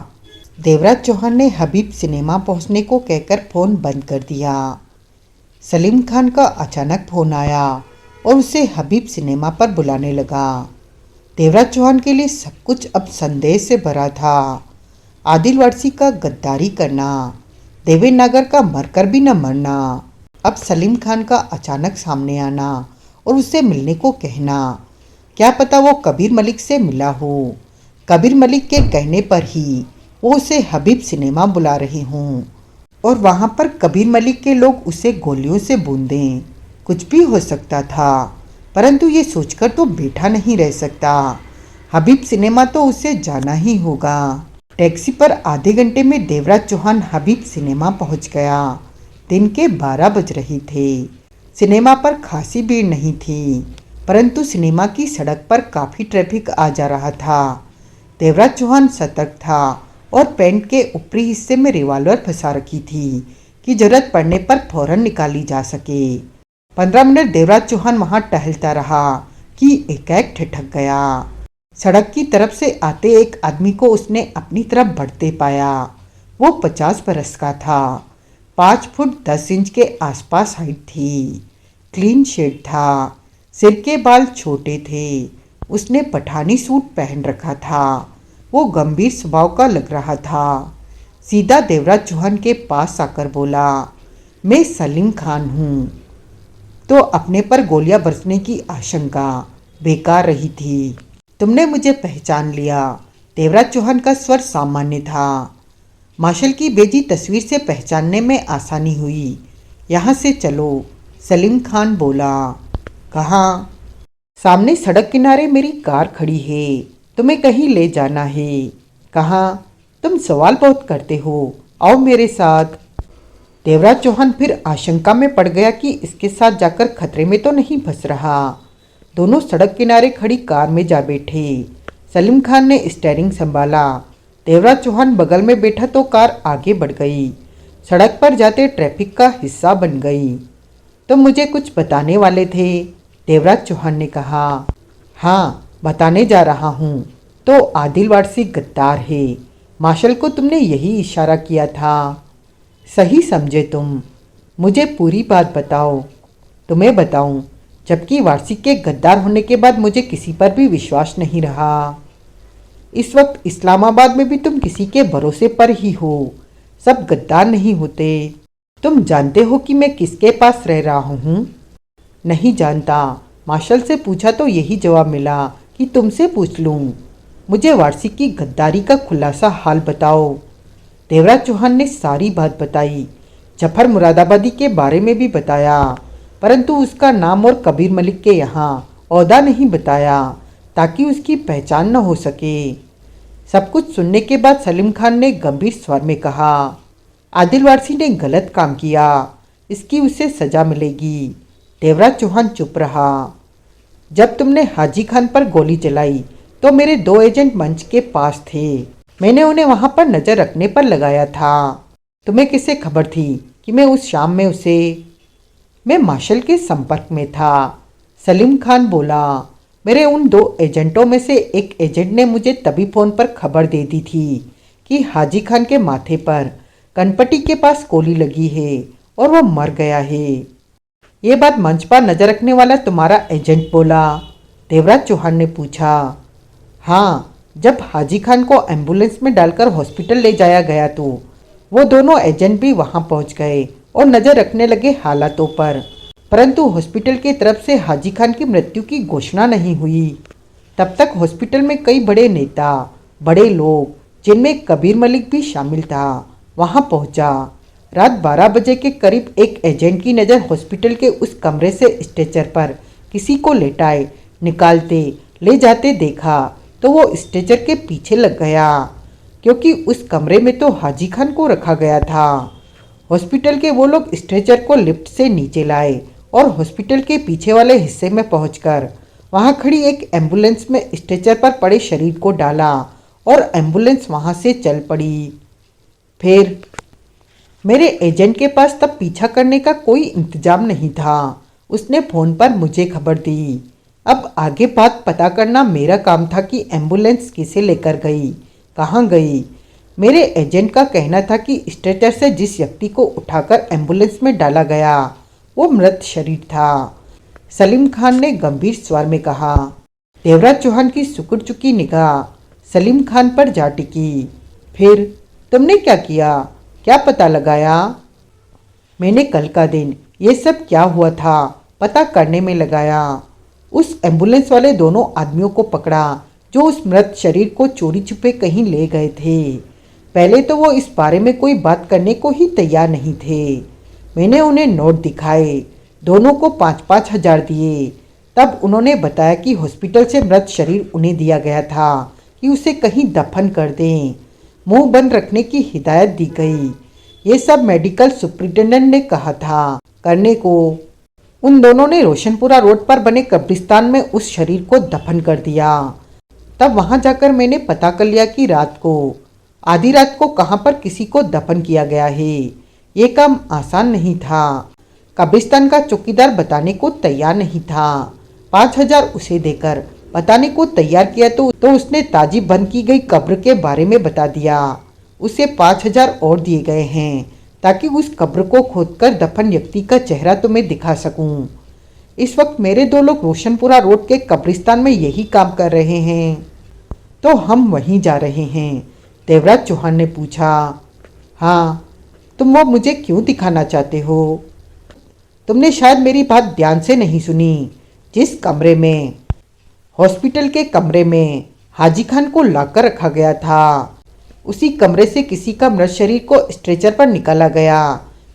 देवराज चौहान ने हबीब सिनेमा पहुँचने को कहकर फ़ोन बंद कर दिया। सलीम खान का अचानक फ़ोन आया और उसे हबीब सिनेमा पर बुलाने लगा। देवराज चौहान के लिए सब कुछ अब संदेह से भरा था। आदिल वारसी का गद्दारी करना, देवेंद्र नागर का मरकर भी न मरना, अब सलीम खान का अचानक सामने आना और उससे मिलने को कहना। क्या पता वो कबीर मलिक से मिला हो। कबीर मलिक के कहने पर ही वो उसे हबीब सिनेमा बुला रहे हों और वहाँ पर कबीर मलिक के लोग उसे गोलियों से बूंदें। कुछ भी हो सकता था, परंतु ये सोचकर तो बैठा नहीं रह सकता। हबीब सिनेमा तो उसे जाना ही होगा। टैक्सी पर आधे घंटे में देवराज चौहान हबीब सिनेमा पहुंच गया। दिन के 12 बज रहे थे। सिनेमा पर खासी भीड़ नहीं थी, परंतु सिनेमा की सड़क पर काफ़ी ट्रैफिक आ जा रहा था। देवराज चौहान सतर्क था और पैंट के ऊपरी हिस्से में रिवॉल्वर फंसा रखी थी कि जरूरत पड़ने पर फौरन निकाली जा सके। 15 मिनट देवराज चौहान वहां टहलता रहा कि एकाएक ठिठक गया। सड़क की तरफ से आते एक आदमी को उसने अपनी तरफ बढ़ते पाया। वो 50 बरस का था, 5 फुट 10 इंच के आसपास हाइट थी, क्लीन शेव था, सिर के बाल छोटे थे, उसने पठानी सूट पहन रखा था। वो गंभीर स्वभाव का लग रहा था। सीधा देवराज चौहान के पास आकर बोला, मैं सलीम खान हूँ। तो अपने पर गोलियां बरसने की आशंका बेकार रही थी। तुमने मुझे पहचान लिया। देवराज चौहान का स्वर सामान्य था। मार्शल की भेजी तस्वीर से पहचानने में आसानी हुई। यहाँ से चलो, सलीम खान बोला। कहाँ? सामने सड़क किनारे मेरी कार खड़ी है, तुम्हें कहीं ले जाना है। कहाँ? तुम सवाल बहुत करते हो, आओ मेरे साथ। देवराज चौहान फिर आशंका में पड़ गया कि इसके साथ जाकर खतरे में तो नहीं फंस रहा। दोनों सड़क किनारे खड़ी कार में जा बैठे। सलीम खान ने स्टीयरिंग संभाला, देवराज चौहान बगल में बैठा तो कार आगे बढ़ गई। सड़क पर जाते ट्रैफिक का हिस्सा बन गई। तुम मुझे कुछ बताने वाले थे, देवराज चौहान ने कहा। हाँ, बताने जा रहा हूँ। तो आदिल वारसी गद्दार है, मार्शल को तुमने यही इशारा किया था। सही समझे तुम। मुझे पूरी बात बताओ। तुम्हें बताऊं, जबकि वारसी के गद्दार होने के बाद मुझे किसी पर भी विश्वास नहीं रहा। इस वक्त इस्लामाबाद में भी तुम किसी के भरोसे पर ही हो। सब गद्दार नहीं होते। तुम जानते हो कि मैं किसके पास रह रहा हूँ? नहीं जानता। मार्शल से पूछा तो यही जवाब मिला कि तुमसे पूछ लूँ। मुझे वारसी की गद्दारी का खुलासा हाल बताओ। देवराज चौहान ने सारी बात बताई। जफर मुरादाबादी के बारे में भी बताया, परंतु उसका नाम और कबीर मलिक के यहाँ ओहदा नहीं बताया ताकि उसकी पहचान न हो सके। सब कुछ सुनने के बाद सलीम खान ने गंभीर स्वर में कहा, आदिल वारसी ने गलत काम किया, इसकी उसे सजा मिलेगी। देवराज चौहान चुप रहा। जब तुमने हाजी खान पर गोली चलाई तो मेरे 2 एजेंट मंच के पास थे। मैंने उन्हें वहां पर नजर रखने पर लगाया था। तुम्हें किससे खबर थी कि मैं उस शाम में मैं मार्शल के संपर्क में था, सलीम खान बोला। मेरे उन 2 एजेंटों में से एक एजेंट ने मुझे तभी फ़ोन पर खबर दे दी थी कि हाजी खान के माथे पर कनपट्टी के पास गोली लगी है और वो मर गया है। ये बात मंच पर नजर रखने वाला तुम्हारा एजेंट बोला, देवराज चौहान ने पूछा। हाँ, जब हाजी खान को एम्बुलेंस में डालकर हॉस्पिटल ले जाया गया तो वो दोनों एजेंट भी वहां पहुंच गए और नज़र रखने लगे हालातों पर, परंतु हॉस्पिटल की तरफ से हाजी खान की मृत्यु की घोषणा नहीं हुई। तब तक हॉस्पिटल में कई बड़े नेता, बड़े लोग, जिनमें कबीर मलिक भी शामिल था, वहां पहुंचा। रात 12 बजे के करीब एक एजेंट की नज़र हॉस्पिटल के उस कमरे से स्ट्रेचर पर किसी को लेटाए निकालते ले जाते देखा तो वो स्ट्रेचर के पीछे लग गया, क्योंकि उस कमरे में तो हाजी खान को रखा गया था। हॉस्पिटल के वो लोग स्ट्रेचर को लिफ्ट से नीचे लाए और हॉस्पिटल के पीछे वाले हिस्से में पहुंचकर वहां खड़ी एक एम्बुलेंस में स्ट्रेचर पर पड़े शरीर को डाला और एम्बुलेंस वहां से चल पड़ी। फिर मेरे एजेंट के पास तब पीछा करने का कोई इंतजाम नहीं था। उसने फ़ोन पर मुझे खबर दी। अब आगे बात पता करना मेरा काम था कि एम्बुलेंस किसे लेकर गई, कहाँ गई। मेरे एजेंट का कहना था कि स्ट्रेचर से जिस व्यक्ति को उठाकर एम्बुलेंस में डाला गया वो मृत शरीर था, सलीम खान ने गंभीर स्वर में कहा। देवराज चौहान की सिकुड़ चुकी निगाह सलीम खान पर जा टिकी। फिर तुमने क्या किया, क्या पता लगाया? मैंने कल का दिन ये सब क्या हुआ था पता करने में लगाया। उस एम्बुलेंस वाले दोनों आदमियों को पकड़ा जो उस मृत शरीर को चोरी छुपे कहीं ले गए थे। पहले तो वो इस बारे में कोई बात करने को ही तैयार नहीं थे। मैंने उन्हें नोट दिखाए, दोनों को 5-5 हजार दिए। तब उन्होंने बताया कि हॉस्पिटल से मृत शरीर उन्हें दिया गया था कि उसे कहीं दफन कर दें। मुंह बंद रखने की हिदायत दी गई। ये सब मेडिकल सुपरिटेंडेंट ने कहा था करने को। उन दोनों ने रोशनपुरा रोड पर बने कब्रिस्तान में उस शरीर को दफन कर दिया। तब वहां जाकर मैंने पता कर लिया कि रात को, आधी रात को कहां पर किसी को दफन किया गया है। ये काम आसान नहीं था। कब्रिस्तान का चौकीदार बताने को तैयार नहीं था। 5,000 उसे देकर बताने को तैयार किया तो उसने ताजी बंद की गई कब्र के बारे में बता दिया। उसे 5,000 और दिए गए हैं ताकि उस कब्र को खोदकर दफन व्यक्ति का चेहरा तुम्हें दिखा सकूं। इस वक्त मेरे दो लोग रोशनपुरा रोड के कब्रिस्तान में यही काम कर रहे हैं। तो हम वहीं जा रहे हैं? देवराज चौहान ने पूछा। हाँ, तुम वो मुझे क्यों दिखाना चाहते हो? तुमने शायद मेरी बात ध्यान से नहीं सुनी। जिस कमरे में, हॉस्पिटल के कमरे में हाजी खान को लाकर रखा गया था, उसी कमरे से किसी का मृत शरीर को स्ट्रेचर पर निकाला गया,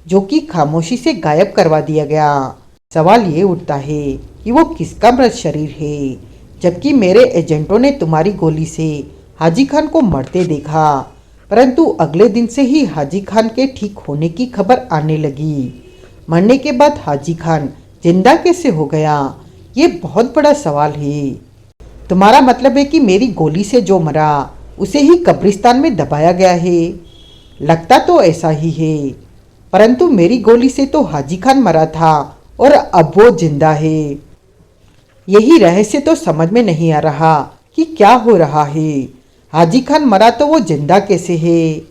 जो कि खामोशी से गायब करवा दिया गया। सवाल ये उठता है कि वो किसका मृत शरीर है, जबकि मेरे एजेंटों ने तुम्हारी गोली से हाजी खान को मरते देखा, परंतु अगले दिन से ही हाजी खान के ठीक होने की खबर आने लगी। मरने के बाद हाजी खान जिंदा कैसे हो गया, ये बहुत बड़ा सवाल है। तुम्हारा मतलब है कि मेरी गोली से जो मरा उसे ही कब्रिस्तान में दबाया गया है? लगता तो ऐसा ही है, परंतु मेरी गोली से तो हाजी खान मरा था और अब वो जिंदा है। यही रहस्य तो समझ में नहीं आ रहा कि क्या हो रहा है। हाजी खान मरा तो वो जिंदा कैसे है?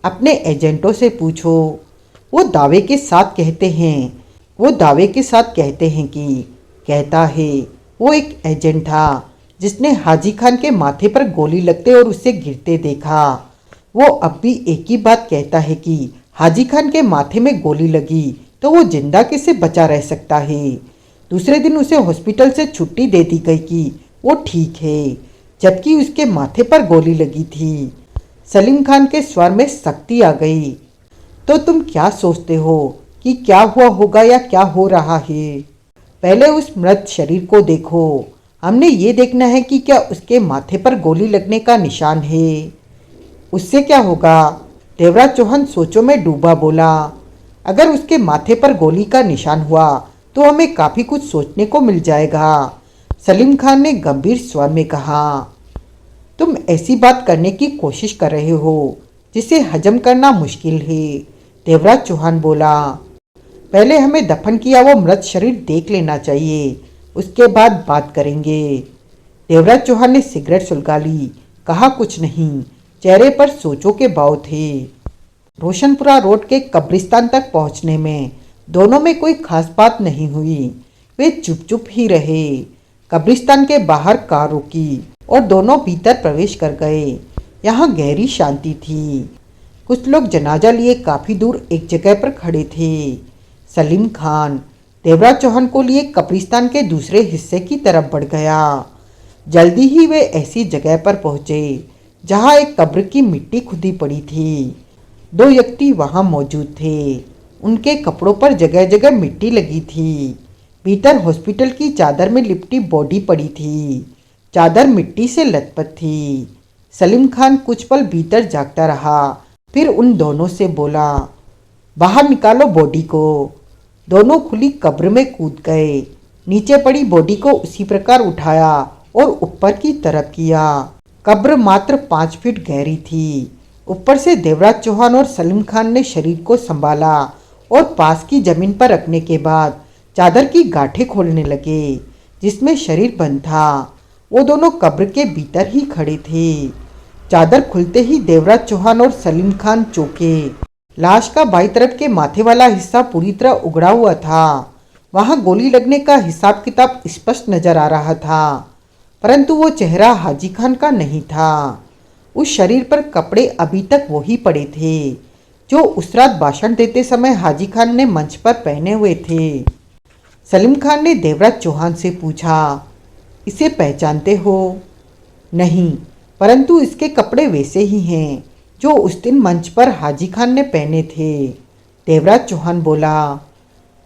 अपने एजेंटों से पूछो। वो दावे के साथ कहते हैं कि कहता है वो एक एजेंट था जिसने हाजी खान के माथे पर गोली लगते और उससे गिरते देखा। वो अब भी एक ही बात कहता है कि हाजी खान के माथे में गोली लगी तो वो जिंदा कैसे बचा रह सकता है। दूसरे दिन उसे हॉस्पिटल से छुट्टी दे दी गई कि वो ठीक है, जबकि उसके माथे पर गोली लगी थी। सलीम खान के स्वर में सख्ती आ गई। तो तुम क्या सोचते हो कि क्या हुआ होगा या क्या हो रहा है? पहले उस मृत शरीर को देखो। हमने ये देखना है कि क्या उसके माथे पर गोली लगने का निशान है। उससे क्या होगा? देवराज चौहान सोचों में डूबा बोला। अगर उसके माथे पर गोली का निशान हुआ तो हमें काफ़ी कुछ सोचने को मिल जाएगा। सलीम खान ने गंभीर स्वर में कहा। तुम ऐसी बात करने की कोशिश कर रहे हो जिसे हजम करना मुश्किल है, देवराज चौहान बोला। पहले हमें दफन किया वो मृत शरीर देख लेना चाहिए, उसके बाद बात करेंगे। देवराज चौहान ने सिगरेट सुलगा ली। कहा कुछ नहीं, चेहरे पर सोचों के भाव थे। रोशनपुरा रोड के कब्रिस्तान तक पहुंचने में दोनों में कोई खास बात नहीं हुई। वे चुप चुप ही रहे। कब्रिस्तान के बाहर कार रुकी और दोनों भीतर प्रवेश कर गए। यहाँ गहरी शांति थी। कुछ लोग जनाजा लिए काफ़ी दूर एक जगह पर खड़े थे। सलीम खान देवराज चौहान को लिए कब्रिस्तान के दूसरे हिस्से की तरफ बढ़ गया। जल्दी ही वे ऐसी जगह पर पहुंचे जहां एक कब्र की मिट्टी खुदी पड़ी थी। दो व्यक्ति वहां मौजूद थे। उनके कपड़ों पर जगह जगह मिट्टी लगी थी। भीतर हॉस्पिटल की चादर में लिपटी बॉडी पड़ी थी। चादर मिट्टी से लथपथ थी। सलीम खान कुछ पल भीतर जागता रहा, फिर उन दोनों से बोला, बाहर निकालो बॉडी को। दोनों खुली कब्र में कूद गए। नीचे पड़ी बॉडी को उसी प्रकार उठाया और ऊपर की तरफ किया। कब्र मात्र 5 फीट गहरी थी। ऊपर से देवराज चौहान और सलीम खान ने शरीर को संभाला और पास की जमीन पर रखने के बाद चादर की गांठें खोलने लगे जिसमें शरीर बंद था। वो दोनों कब्र के भीतर ही खड़े थे। चादर खुलते ही देवराज चौहान और सलीम खान चौंके। लाश का बाईं तरफ के माथे वाला हिस्सा पूरी तरह उगड़ा हुआ था। वहां गोली लगने का हिसाब किताब स्पष्ट नजर आ रहा था, परंतु वो चेहरा हाजी खान का नहीं था। उस शरीर पर कपड़े अभी तक वही पड़े थे जो उस रात भाषण देते समय हाजी खान ने मंच पर पहने हुए थे। सलीम खान ने देवराज चौहान से पूछा, इसे पहचानते हो? नहीं, परंतु इसके कपड़े वैसे ही हैं जो उस दिन मंच पर हाजी खान ने पहने थे, देवराज चौहान बोला।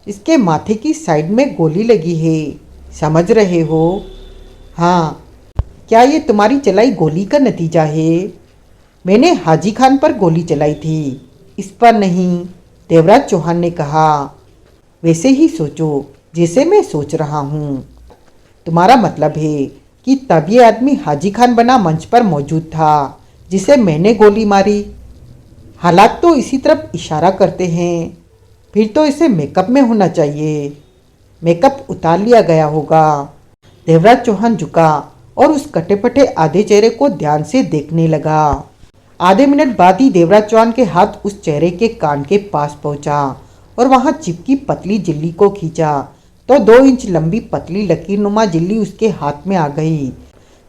इसके माथे की साइड में गोली लगी है, समझ रहे हो? हाँ। क्या ये तुम्हारी चलाई गोली का नतीजा है? मैंने हाजी खान पर गोली चलाई थी, इस पर नहीं, देवराज चौहान ने कहा। वैसे ही सोचो जैसे मैं सोच रहा हूँ। तुम्हारा मतलब है कि तब ये आदमी हाजी खान बना मंच पर मौजूद था जिसे मैंने गोली मारी। हालात तो इसी तरफ इशारा करते हैं। फिर तो इसे मेकअप में होना चाहिए। मेकअप उतार लिया गया होगा। देवराज चौहान झुका और उस कटे पटे आधे चेहरे को ध्यान से देखने लगा। आधे मिनट बाद ही देवराज चौहान के हाथ उस चेहरे के कान के पास पहुंचा और वहां चिपकी पतली झिल्ली को खींचा तो 2 इंच लंबी पतली लकीरनुमा झिल्ली उसके हाथ में आ गई,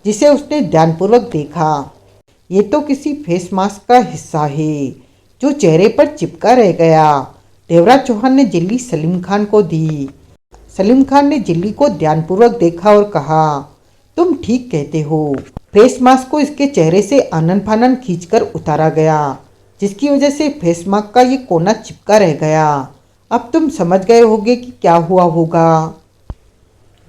जिसे उसने ध्यानपूर्वक देखा। ये तो किसी फेस मास्क का हिस्सा है जो चेहरे पर चिपका रह गया। देवराज चौहान ने झिल्ली सलीम खान को दी। सलीम खान ने झिल्ली को ध्यानपूर्वक देखा और कहा, तुम ठीक कहते हो। फेस मास्क को इसके चेहरे से आनन फानन खींचकर उतारा गया, जिसकी वजह से फेस मास्क का ये कोना चिपका रह गया। अब तुम समझ गए होगे कि क्या हुआ होगा।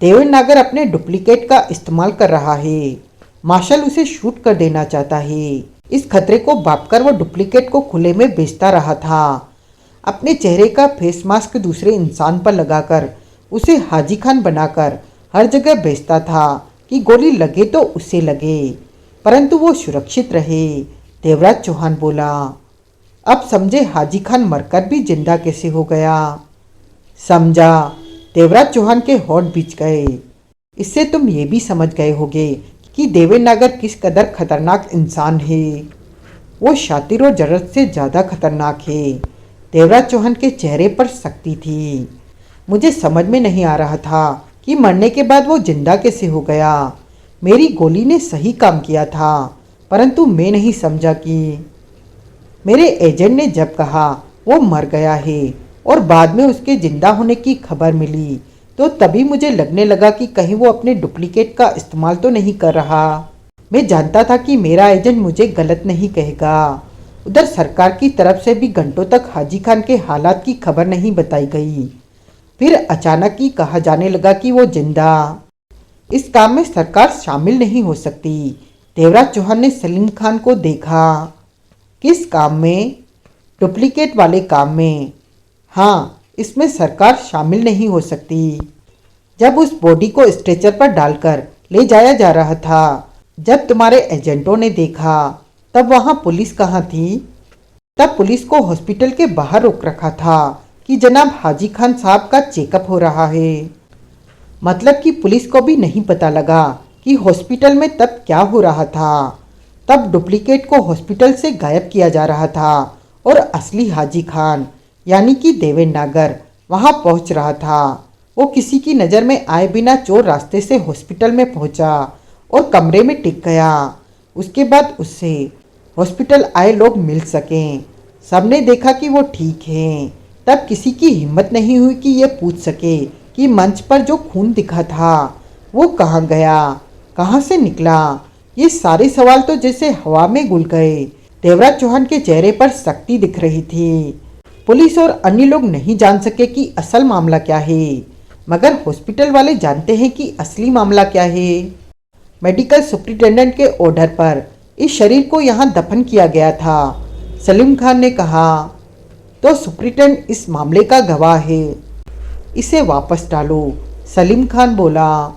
देवेंद्र नागर अपने डुप्लीकेट का इस्तेमाल कर रहा है। मार्शल उसे शूट कर देना चाहता है। इस खतरे को भांपकर वो डुप्लीकेट को खुले में बेचता रहा था। अपने चेहरे का फेस मास्क दूसरे इंसान पर लगाकर उसे हाजी खान बनाकर हर जगह बेचता था कि गोली लगे तो उसे लगे, परंतु वो सुरक्षित रहे। देवराज चौहान बोला। अब समझे हाजी खान मरकर भी जिंदा कैसे हो गया। समझा। देवराज चौहान के होठ बिछ गए। इससे तुम ये भी समझ गए होगे कि देवेंद्र नागर किस कदर खतरनाक इंसान है। वो शातिर और जरूरत से ज़्यादा खतरनाक है। देवराज चौहान के चेहरे पर सख्ती थी। मुझे समझ में नहीं आ रहा था कि मरने के बाद वो जिंदा कैसे हो गया। मेरी गोली ने सही काम किया था, परंतु मैं नहीं समझा कि मेरे एजेंट ने जब कहा वो मर गया है और बाद में उसके जिंदा होने की खबर मिली तो तभी मुझे लगने लगा कि कहीं वो अपने डुप्लीकेट का इस्तेमाल तो नहीं कर रहा। मैं जानता था कि मेरा एजेंट मुझे गलत नहीं कहेगा। उधर सरकार की तरफ से भी घंटों तक हाजी खान के हालात की खबर नहीं बताई गई। फिर अचानक ही कहा जाने लगा कि वो जिंदा। इस काम में सरकार शामिल नहीं हो सकती। देवराज चौहान ने सलीम खान को देखा। किस काम में? डुप्लीकेट वाले काम में। हाँ, इसमें सरकार शामिल नहीं हो सकती। जब उस बॉडी को स्ट्रेचर पर डालकर ले जाया जा रहा था, जब तुम्हारे एजेंटों ने देखा, तब वहाँ पुलिस कहाँ थी? तब पुलिस को हॉस्पिटल के बाहर रोक रखा था कि जनाब हाजी खान साहब का चेकअप हो रहा है। मतलब कि पुलिस को भी नहीं पता लगा कि हॉस्पिटल में तब क्या हो रहा था। तब डुप्लीकेट को हॉस्पिटल से गायब किया जा रहा था और असली हाजी खान यानी कि देवेंद्र नागर वहां पहुंच रहा था। वो किसी की नज़र में आए बिना चोर रास्ते से हॉस्पिटल में पहुंचा और कमरे में टिक गया। उसके बाद उससे हॉस्पिटल आए लोग मिल सकें। सबने देखा कि वो ठीक हैं। तब किसी की हिम्मत नहीं हुई कि ये पूछ सके कि मंच पर जो खून दिखा था वो कहाँ गया, कहाँ से निकला। ये सारे सवाल तो जैसे हवा में घुल गए। देवराज चौहान के चेहरे पर सख्ती दिख रही थी। पुलिस और अन्य लोग नहीं जान सके कि असल मामला क्या है, मगर हॉस्पिटल वाले जानते हैं कि असली मामला क्या है। मेडिकल सुप्रिंटेंडेंट के ऑर्डर पर इस शरीर को यहाँ दफन किया गया था, सलीम खान ने कहा। तो सुप्रिंटेंडेंट इस मामले का गवाह है। इसे वापस डालो, सलीम खान बोला।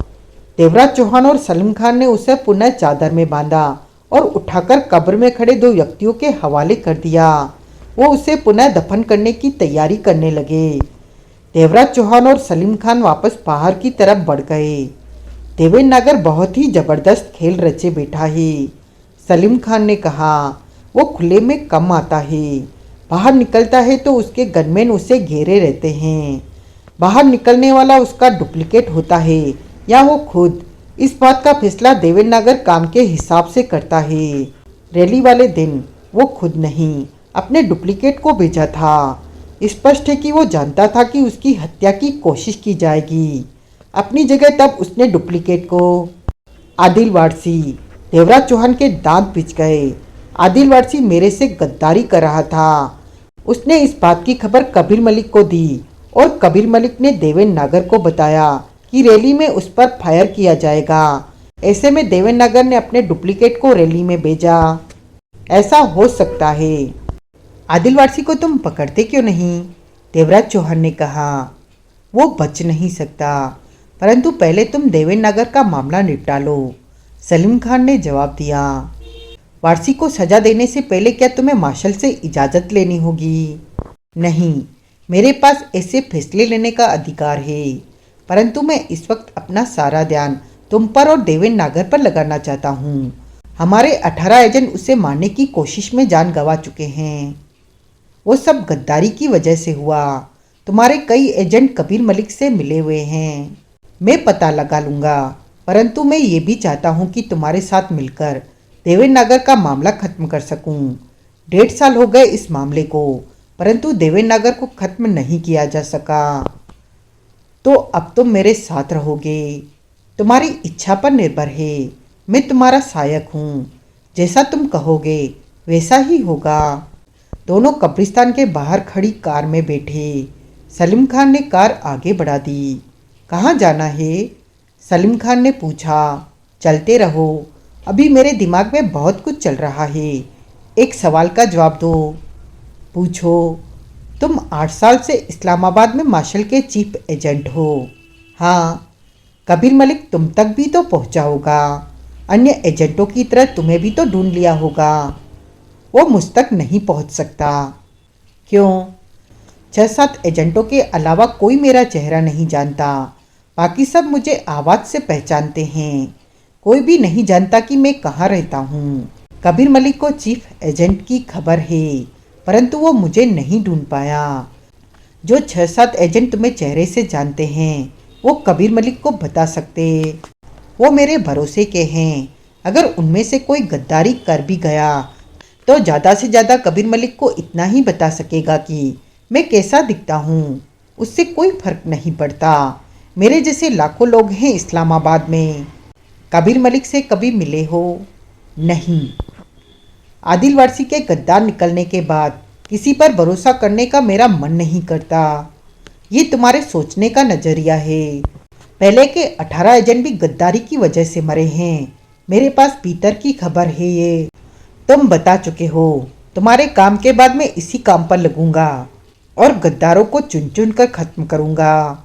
देवराज चौहान और सलीम खान ने उसे पुनः चादर में बांधा और उठाकर कब्र में खड़े 2 व्यक्तियों के हवाले कर दिया। वो उसे पुनः दफन करने की तैयारी करने लगे। देवराज चौहान और सलीम खान वापस बाहर की तरफ बढ़ गए। देवेंद्र नागर बहुत ही जबरदस्त खेल रचे बैठा है, सलीम खान ने कहा। वो खुले में कम आता है, बाहर निकलता है तो उसके गनमैन उसे घेरे रहते हैं। बाहर निकलने वाला उसका डुप्लीकेट होता है या वो खुद, इस बात का फैसला देवेंद्र नागर काम के हिसाब से करता है। रैली वाले दिन वो खुद नहीं, अपने डुप्लीकेट को भेजा था। स्पष्ट है कि वो जानता था कि उसकी हत्या की कोशिश की जाएगी। अपनी जगह तब उसने डुप्लीकेट को आदिल वारसी। देवराज चौहान के दांत पिच गए। आदिल वारसी मेरे से गद्दारी कर रहा था। उसने इस बात की खबर कबीर मलिक को दी और कबीर मलिक ने देवेंद्र नागर को बताया कि रैली में उस पर फायर किया जाएगा। ऐसे में देवेंद्र नागर ने अपने डुप्लीकेट को रैली में भेजा। ऐसा हो सकता है। आदिल वारसी को तुम पकड़ते क्यों नहीं? देवराज चौहान ने कहा। वो बच नहीं सकता, परंतु पहले तुम देवेंद्र नगर का मामला निपटा लो, सलीम खान ने जवाब दिया। वारसी को सजा देने से पहले क्या तुम्हें मार्शल से इजाज़त लेनी होगी? नहीं, मेरे पास ऐसे फैसले लेने का अधिकार है, परंतु मैं इस वक्त अपना सारा ध्यान तुम पर और देवेंद्र नागर पर लगाना चाहता हूँ। हमारे 18 एजेंट उसे मारने की कोशिश में जान गंवा चुके हैं। वो सब गद्दारी की वजह से हुआ। तुम्हारे कई एजेंट कबीर मलिक से मिले हुए हैं। मैं पता लगा लूँगा, परंतु मैं ये भी चाहता हूँ कि तुम्हारे साथ मिलकर देवेंद्र नागर का मामला खत्म कर सकूं। 1.5 साल हो गए इस मामले को, परंतु देवेंद्र नागर को खत्म नहीं किया जा सका। तो अब तुम मेरे साथ रहोगे। तुम्हारी इच्छा पर निर्भर है। मैं तुम्हारा सहायक हूँ। जैसा तुम कहोगे वैसा ही होगा। दोनों कब्रिस्तान के बाहर खड़ी कार में बैठे। सलीम खान ने कार आगे बढ़ा दी। कहाँ जाना है? सलीम खान ने पूछा। चलते रहो, अभी मेरे दिमाग में बहुत कुछ चल रहा है। एक सवाल का जवाब दो। पूछो। तुम 8 साल से इस्लामाबाद में मार्शल के चीफ एजेंट हो। हाँ। कबीर मलिक तुम तक भी तो पहुंचा होगा। अन्य एजेंटों की तरह तुम्हें भी तो ढूंढ लिया होगा। वो मुझ तक नहीं पहुंच सकता। क्यों? 6-7 एजेंटों के अलावा कोई मेरा चेहरा नहीं जानता। बाकी सब मुझे आवाज़ से पहचानते हैं। कोई भी नहीं जानता कि मैं कहाँ रहता हूँ। कबीर मलिक को चीफ एजेंट की खबर है, परंतु वो मुझे नहीं ढूंढ पाया। जो 6-7 एजेंट तुम्हें चेहरे से जानते हैं वो कबीर मलिक को बता सकते। वो मेरे भरोसे के हैं। अगर उनमें से कोई गद्दारी कर भी गया तो ज़्यादा से ज़्यादा कबीर मलिक को इतना ही बता सकेगा कि मैं कैसा दिखता हूँ। उससे कोई फर्क नहीं पड़ता। मेरे जैसे लाखों लोग हैं इस्लामाबाद में। कबीर मलिक से कभी मिले हो? नहीं। आदिल वारसी के गद्दार निकलने के बाद किसी पर भरोसा करने का मेरा मन नहीं करता। ये तुम्हारे सोचने का नज़रिया है। पहले के 18 एजेंट भी गद्दारी की वजह से मरे हैं। मेरे पास भीतर की खबर है। ये तुम बता चुके हो। तुम्हारे काम के बाद मैं इसी काम पर लगूंगा और गद्दारों को चुन चुन कर खत्म करूंगा।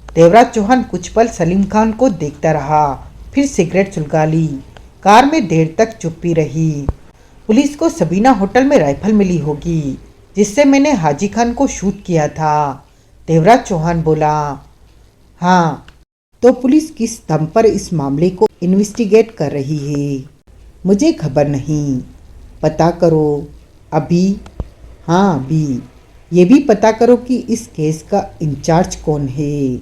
देवराज चौहान कुछ पल सलीम खान को देखता रहा, फिर सिगरेट सुलगा ली। कार में देर तक चुप्पी रही। पुलिस को सबीना होटल में राइफल मिली होगी जिससे मैंने हाजी खान को शूट किया था, देवराज चौहान बोला। हाँ, तो पुलिस किस दम पर इस मामले को इन्वेस्टिगेट कर रही है? मुझे खबर नहीं। पता करो अभी। हाँ अभी। ये भी पता करो कि इस केस का इंचार्ज कौन है।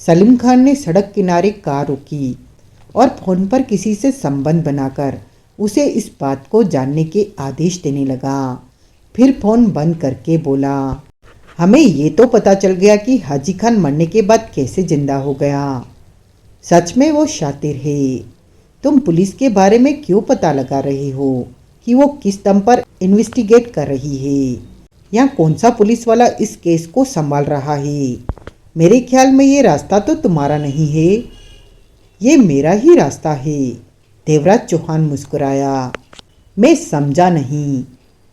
सलीम खान ने सड़क किनारे कार रोकी और फ़ोन पर किसी से संबंध बनाकर उसे इस बात को जानने के आदेश देने लगा। फिर फ़ोन बंद करके बोला, हमें ये तो पता चल गया कि हाजी खान मरने के बाद कैसे जिंदा हो गया। सच में वो शातिर है। तुम पुलिस के बारे में क्यों पता लगा रहे हो कि वो किस दम पर इन्वेस्टिगेट कर रही है, या कौन सा पुलिस वाला इस केस को संभाल रहा है? मेरे ख्याल में ये रास्ता तो तुम्हारा नहीं है, ये मेरा ही रास्ता है। देवराज चौहान मुस्कुराया। मैं समझा नहीं।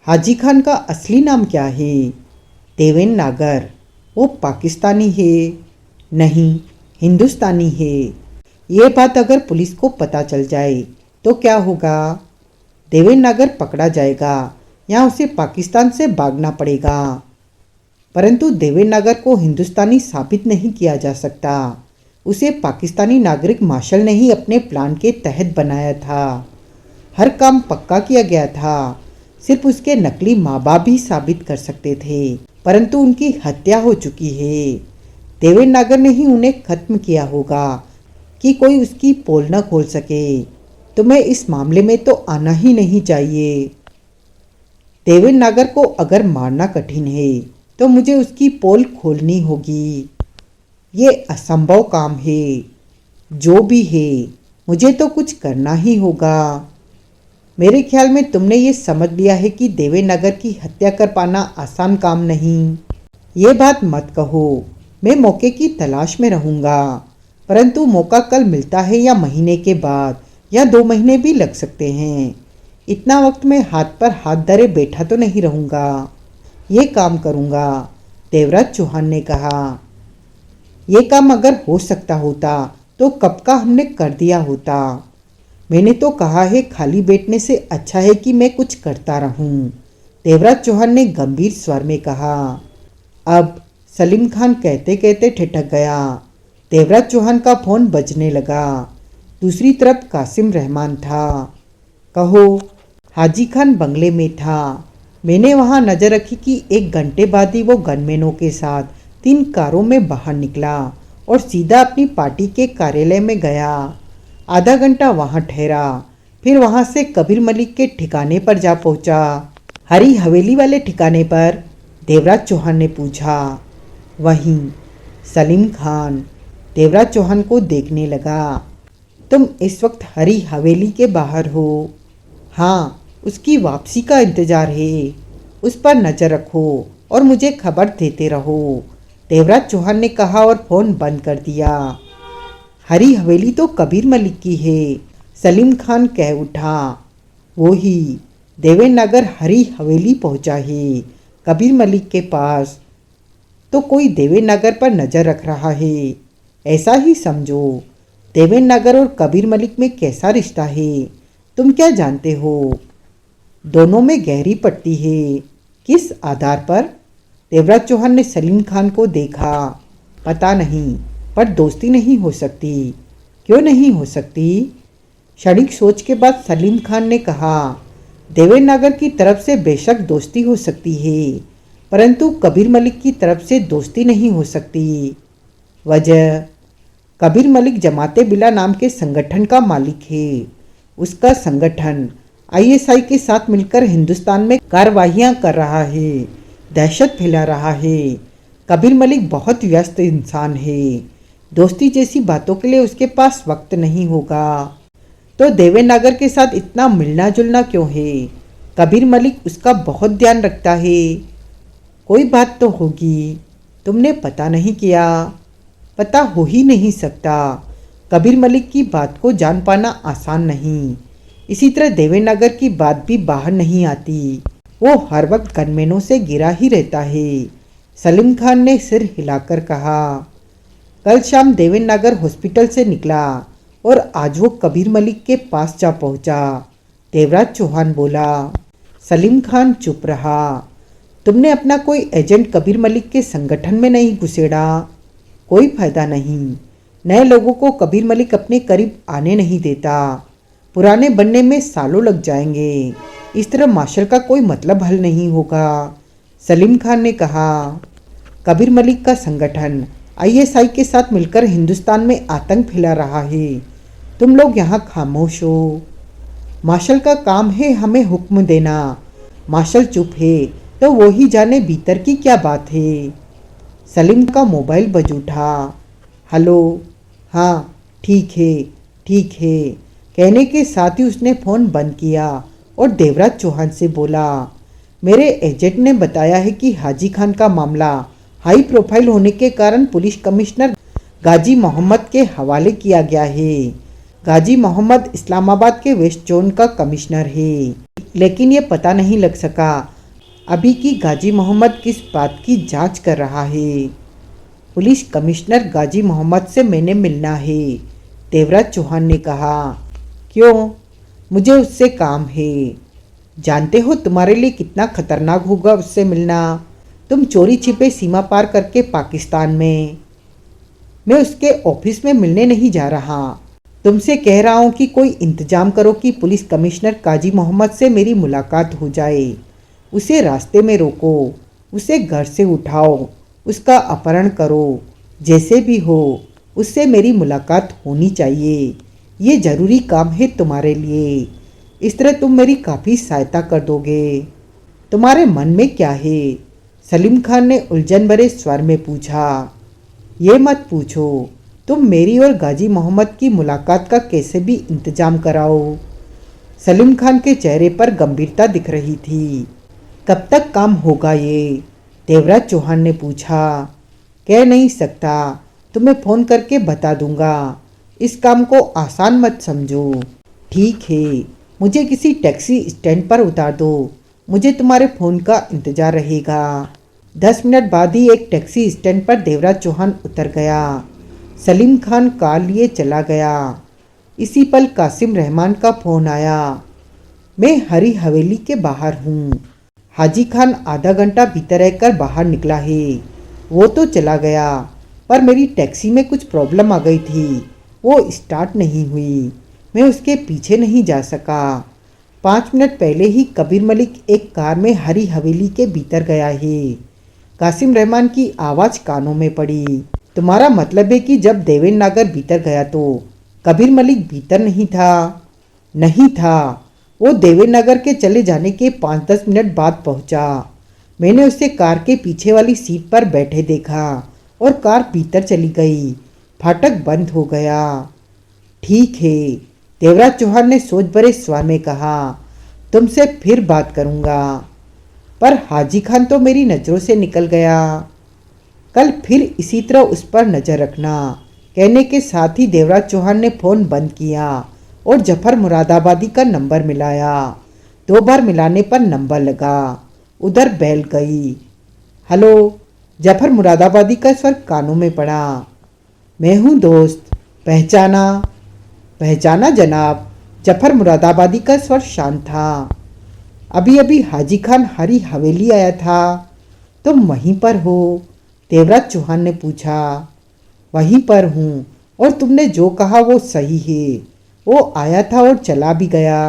हाजी खान का असली नाम क्या है? देवेंद्र नागर। वो पाकिस्तानी है? नहीं, हिंदुस्तानी है। ये बात अगर पुलिस को पता चल जाए तो क्या होगा? देवेंद्र नागर पकड़ा जाएगा या उसे पाकिस्तान से भागना पड़ेगा। परंतु देवेंद्र नागर को हिंदुस्तानी साबित नहीं किया जा सकता। उसे पाकिस्तानी नागरिक मार्शल ने ही अपने प्लान के तहत बनाया था। हर काम पक्का किया गया था। सिर्फ उसके नकली माँ बाप ही साबित कर सकते थे, परंतु उनकी हत्या हो चुकी है। देवेंद्र नागर ने ही उन्हें खत्म किया होगा कि कोई उसकी पोल न खोल सके। तुम्हें इस मामले में तो आना ही नहीं चाहिए। देवेंद्र नागर को अगर मारना कठिन है तो मुझे उसकी पोल खोलनी होगी। ये असंभव काम है। जो भी है, मुझे तो कुछ करना ही होगा। मेरे ख्याल में तुमने ये समझ लिया है कि देवेंद्र नागर की हत्या कर पाना आसान काम नहीं। ये बात मत कहो। मैं मौके की तलाश में रहूँगा, परंतु मौका कल मिलता है या महीने के बाद या 2 महीने भी लग सकते हैं। इतना वक्त मैं हाथ पर हाथ धरे बैठा तो नहीं रहूँगा, ये काम करूँगा, देवराज चौहान ने कहा। ये काम अगर हो सकता होता तो कब का हमने कर दिया होता। मैंने तो कहा है खाली बैठने से अच्छा है कि मैं कुछ करता रहूं, देवराज चौहान ने गंभीर स्वर में कहा। अब सलीम खान कहते कहते ठिठक गया। देवराज चौहान का फोन बजने लगा। दूसरी तरफ कासिम रहमान था। कहो। हाजी खान बंगले में था। मैंने वहां नजर रखी कि 1 घंटे बाद ही वो गनमैनों के साथ 3 कारों में बाहर निकला और सीधा अपनी पार्टी के कार्यालय में गया। आधा घंटा वहां ठहरा, फिर वहां से कबीर मलिक के ठिकाने पर जा पहुंचा। हरी हवेली वाले ठिकाने पर? देवराज चौहान ने पूछा। वहीं। सलीम खान देवराज चौहान को देखने लगा। तुम इस वक्त हरी हवेली के बाहर हो? हाँ, उसकी वापसी का इंतजार है। उस पर नजर रखो और मुझे खबर देते रहो, देवराज चौहान ने कहा और फोन बंद कर दिया। हरी हवेली तो कबीर मलिक की है, सलीम खान कह उठा। वो ही देवेनगर हरी हवेली पहुंचा है, कबीर मलिक के पास। तो कोई देवेनगर पर नजर रख रहा है, ऐसा ही समझो। देवेनगर और कबीर मलिक में कैसा रिश्ता है, तुम क्या जानते हो? दोनों में गहरी पड़ती है। किस आधार पर? देवराज चौहान ने सलीम खान को देखा। पता नहीं, पर दोस्ती नहीं हो सकती। क्यों नहीं हो सकती? क्षणिक सोच के बाद सलीम खान ने कहा। देवेनगर की तरफ से बेशक दोस्ती हो सकती है, परंतु कबीर मलिक की तरफ से दोस्ती नहीं हो सकती। वजह? कबीर मलिक जमाते बिला नाम के संगठन का मालिक है। उसका संगठन आईएसआई के साथ मिलकर हिंदुस्तान में कार्रवाइयाँ कर रहा है, दहशत फैला रहा है। कबीर मलिक बहुत व्यस्त इंसान है। दोस्ती जैसी बातों के लिए उसके पास वक्त नहीं होगा। तो देवेनगर के साथ इतना मिलना जुलना क्यों है? कबीर मलिक उसका बहुत ध्यान रखता है। कोई बात तो होगी, तुमने पता नहीं किया। पता हो ही नहीं सकता। कबीर मलिक की बात को जान पाना आसान नहीं। इसी तरह देवेनगर की बात भी बाहर नहीं आती। वो हर वक्त गनमैनों से घिरा ही रहता है, सलीम खान ने सिर हिलाकर कहा। कल शाम देवेनगर हॉस्पिटल से निकला और आज वो कबीर मलिक के पास जा पहुंचा, देवराज चौहान बोला। सलीम खान चुप रहा। तुमने अपना कोई एजेंट कबीर मलिक के संगठन में नहीं घुसेड़ा? कोई फायदा नहीं। नए लोगों को कबीर मलिक अपने करीब आने नहीं देता। पुराने बनने में सालों लग जाएंगे। इस तरह मार्शल का कोई मतलब हल नहीं होगा, सलीम खान ने कहा। कबीर मलिक का संगठन आईएसआई के साथ मिलकर हिंदुस्तान में आतंक फैला रहा है। तुम लोग यहाँ खामोश हो। मार्शल का काम है हमें हुक्म देना। मार्शल चुप है तो वो ही जाने भीतर की क्या बात है। सलीम का मोबाइल बज उठा। हेलो। हाँ, ठीक है, ठीक है, कहने के साथ ही उसने फ़ोन बंद किया और देवराज चौहान से बोला। मेरे एजेंट ने बताया है कि हाजी खान का मामला हाई प्रोफाइल होने के कारण पुलिस कमिश्नर गाजी मोहम्मद के हवाले किया गया है। गाजी मोहम्मद इस्लामाबाद के वेस्ट जोन का कमिश्नर है, लेकिन ये पता नहीं लग सका अभी कि गाजी मोहम्मद किस बात की जांच कर रहा है। पुलिस कमिश्नर गाजी मोहम्मद से मैंने मिलना है, देवराज चौहान ने कहा। क्यों? मुझे उससे काम है। जानते हो तुम्हारे लिए कितना खतरनाक होगा उससे मिलना। तुम चोरी छिपे सीमा पार करके पाकिस्तान में। मैं उसके ऑफिस में मिलने नहीं जा रहा। तुमसे कह रहा हूँ कि कोई इंतजाम करो कि पुलिस कमिश्नर काजी मोहम्मद से मेरी मुलाकात हो जाए। उसे रास्ते में रोको, उसे घर से उठाओ, उसका अपहरण करो, जैसे भी हो उससे मेरी मुलाकात होनी चाहिए। ये ज़रूरी काम है तुम्हारे लिए। इस तरह तुम मेरी काफ़ी सहायता कर दोगे। तुम्हारे मन में क्या है? सलीम खान ने उलझन भरे स्वर में पूछा। ये मत पूछो, तुम मेरी और गाजी मोहम्मद की मुलाकात का कैसे भी इंतजाम कराओ। सलीम खान के चेहरे पर गंभीरता दिख रही थी। कब तक काम होगा ये? देवराज चौहान ने पूछा। कह नहीं सकता, तुम्हें फ़ोन करके बता दूंगा। इस काम को आसान मत समझो। ठीक है, मुझे किसी टैक्सी स्टैंड पर उतार दो। मुझे तुम्हारे फ़ोन का इंतज़ार रहेगा। 10 मिनट बाद ही एक टैक्सी स्टैंड पर देवराज चौहान उतर गया। सलीम खान कार लिए चला गया। इसी पल कासिम रहमान का फ़ोन आया। मैं हरी हवेली के बाहर हूँ। हाजी खान आधा घंटा भीतर रहकर बाहर निकला है। वो तो चला गया, पर मेरी टैक्सी में कुछ प्रॉब्लम आ गई थी। वो स्टार्ट नहीं हुई। मैं उसके पीछे नहीं जा सका। 5 मिनट पहले ही कबीर मलिक एक कार में हरी हवेली के भीतर गया है। कासिम रहमान की आवाज़ कानों में पड़ी। तुम्हारा मतलब है कि जब देवेन नागर भीतर गया तो कबीर मलिक भीतर नहीं था? नहीं था। वो देवेन नगर के चले जाने के 5-10 मिनट बाद पहुंचा। मैंने उसे कार के पीछे वाली सीट पर बैठे देखा और कार भीतर चली गई। फाटक बंद हो गया। ठीक है, देवराज चौहान ने सोच भरे स्वर में कहा। तुमसे फिर बात करूंगा। पर हाजी खान तो मेरी नज़रों से निकल गया। कल फिर इसी तरह उस पर नज़र रखना। कहने के साथ ही देवराज चौहान ने फ़ोन बंद किया और जफर मुरादाबादी का नंबर मिलाया। 2 बार मिलाने पर नंबर लगा। उधर बेल गई। हेलो। जफर मुरादाबादी का स्वर कानों में पड़ा। मैं हूँ दोस्त। पहचाना? पहचाना जनाब। जफर मुरादाबादी का स्वर शांत था। अभी अभी हाजी खान हरी हवेली आया था। तुम वहीं पर हो? देवराज चौहान ने पूछा। वहीं पर हूँ, और तुमने जो कहा वो सही है। वो आया था और चला भी गया।